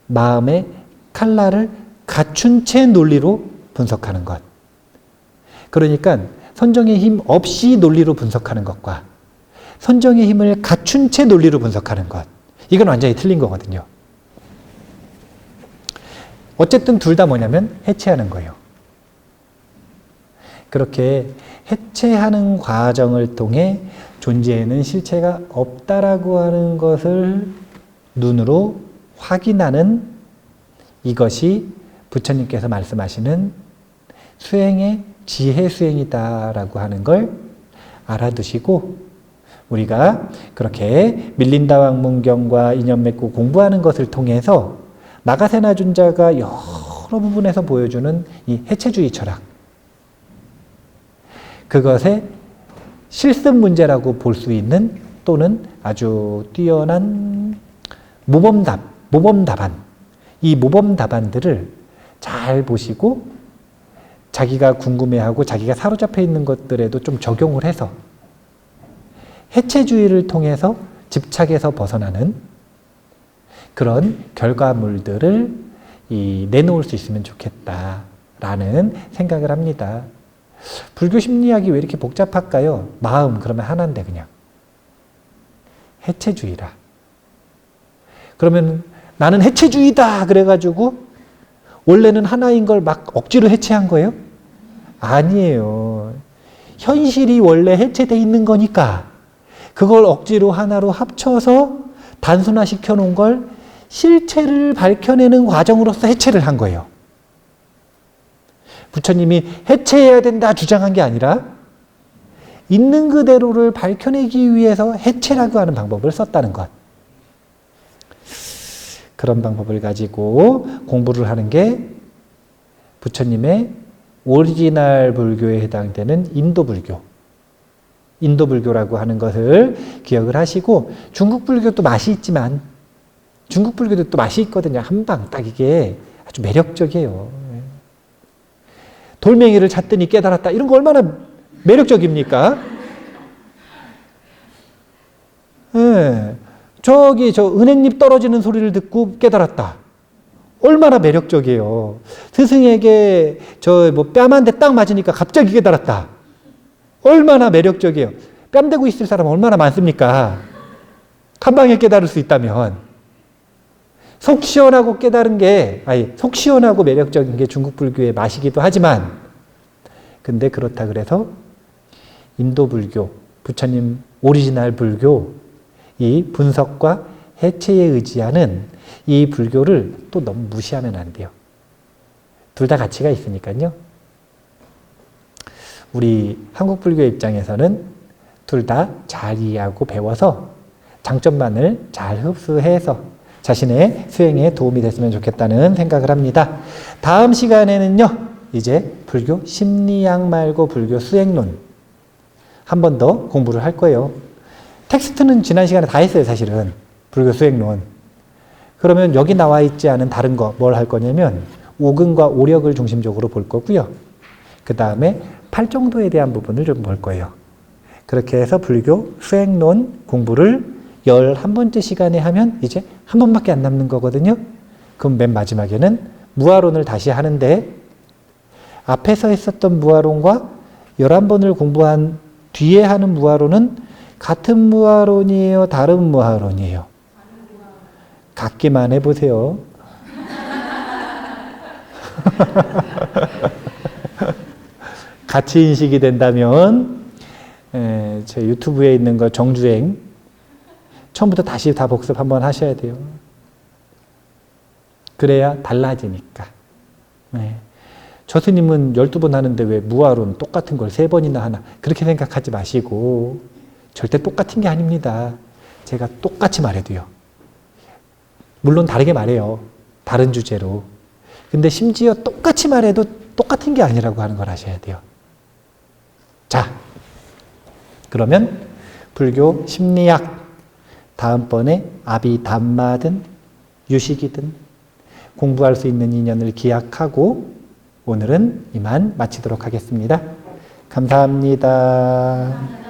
마음의 칼날을 갖춘 채 논리로 분석하는 것. 그러니까 선정의 힘 없이 논리로 분석하는 것과 선정의 힘을 갖춘 채 논리로 분석하는 것. 이건 완전히 틀린 거거든요. 어쨌든 둘 다 뭐냐면 해체하는 거예요. 그렇게 해체하는 과정을 통해 존재에는 실체가 없다라고 하는 것을 눈으로 확인하는 이것이 부처님께서 말씀하시는 수행의 지혜 수행이다라고 하는 걸 알아두시고 우리가 그렇게 밀린다 왕문경과 인연 맺고 공부하는 것을 통해서 나가세나 존자가 여러 부분에서 보여주는 이 해체주의 철학 그것의 실습 문제라고 볼 수 있는 또는 아주 뛰어난 모범 답안 이 모범 답안들을 잘 보시고 자기가 궁금해하고 자기가 사로잡혀 있는 것들에도 좀 적용을 해서 해체주의를 통해서 집착에서 벗어나는 그런 결과물들을 내놓을 수 있으면 좋겠다라는 생각을 합니다. 불교 심리학이 왜 이렇게 복잡할까요? 마음 그러면 하나인데 그냥 해체주의라. 그러면 나는 해체주의다 그래가지고 원래는 하나인 걸 막 억지로 해체한 거예요? 아니에요. 현실이 원래 해체되어 있는 거니까 그걸 억지로 하나로 합쳐서 단순화시켜 놓은 걸 실체를 밝혀내는 과정으로서 해체를 한 거예요. 부처님이 해체해야 된다 주장한 게 아니라 있는 그대로를 밝혀내기 위해서 해체라고 하는 방법을 썼다는 것. 그런 방법을 가지고 공부를 하는 게 부처님의 오리지널 불교에 해당되는 인도 불교. 인도 불교라고 하는 것을 기억을 하시고, 중국 불교도 맛이 있지만 중국 불교도 또 맛이 있거든요. 한방 딱 이게 아주 매력적이에요. 돌멩이를 찾더니 깨달았다. 이런 거 얼마나 매력적입니까? 네. 저기 저 은행잎 떨어지는 소리를 듣고 깨달았다. 얼마나 매력적이에요. 스승에게 저 뭐 뺨 한 대 딱 맞으니까 갑자기 깨달았다. 얼마나 매력적이에요. 뺨 대고 있을 사람 얼마나 많습니까? 한 방에 깨달을 수 있다면. 속 시원하고 깨달은 게, 속 시원하고 매력적인 게 중국 불교의 맛이기도 하지만, 근데 그렇다 그래서 인도 불교, 부처님 오리지널 불교, 이 분석과 해체에 의지하는 이 불교를 또 너무 무시하면 안 돼요. 둘 다 가치가 있으니까요. 우리 한국 불교 입장에서는 둘 다 잘 이해하고 배워서 장점만을 잘 흡수해서 자신의 수행에 도움이 됐으면 좋겠다는 생각을 합니다. 다음 시간에는요, 이제 불교 심리학 말고 불교 수행론 한 번 더 공부를 할 거예요. 텍스트는 지난 시간에 다 했어요, 사실은. 불교 수행론. 그러면 여기 나와 있지 않은 다른 거 뭘 할 거냐면 오근과 오력을 중심적으로 볼 거고요. 그 다음에 팔정도에 대한 부분을 좀 볼 거예요. 그렇게 해서 불교 수행론 공부를 11번째 시간에 하면 이제 한 번밖에 안 남는 거거든요. 그럼 맨 마지막에는 무아론을 다시 하는데, 앞에서 했었던 무아론과 11번을 공부한 뒤에 하는 무아론은 같은 무아론이에요? 다른 무아론이에요? 같기만 해보세요. 같이 인식이 된다면 제 유튜브에 있는 거 정주행 처음부터 다시 다 복습 한번 하셔야 돼요. 그래야 달라지니까. 네. 저 스님은 12번 하는데 왜 무아론 똑같은 걸 3번이나 하나, 그렇게 생각하지 마시고, 절대 똑같은 게 아닙니다. 제가 똑같이 말해도요. 물론 다르게 말해요. 다른 주제로. 근데 심지어 똑같이 말해도 똑같은 게 아니라고 하는 걸 아셔야 돼요. 자, 그러면 불교 심리학 다음번에 아비담마든 유식이든 공부할 수 있는 인연을 기약하고 오늘은 이만 마치도록 하겠습니다. 감사합니다.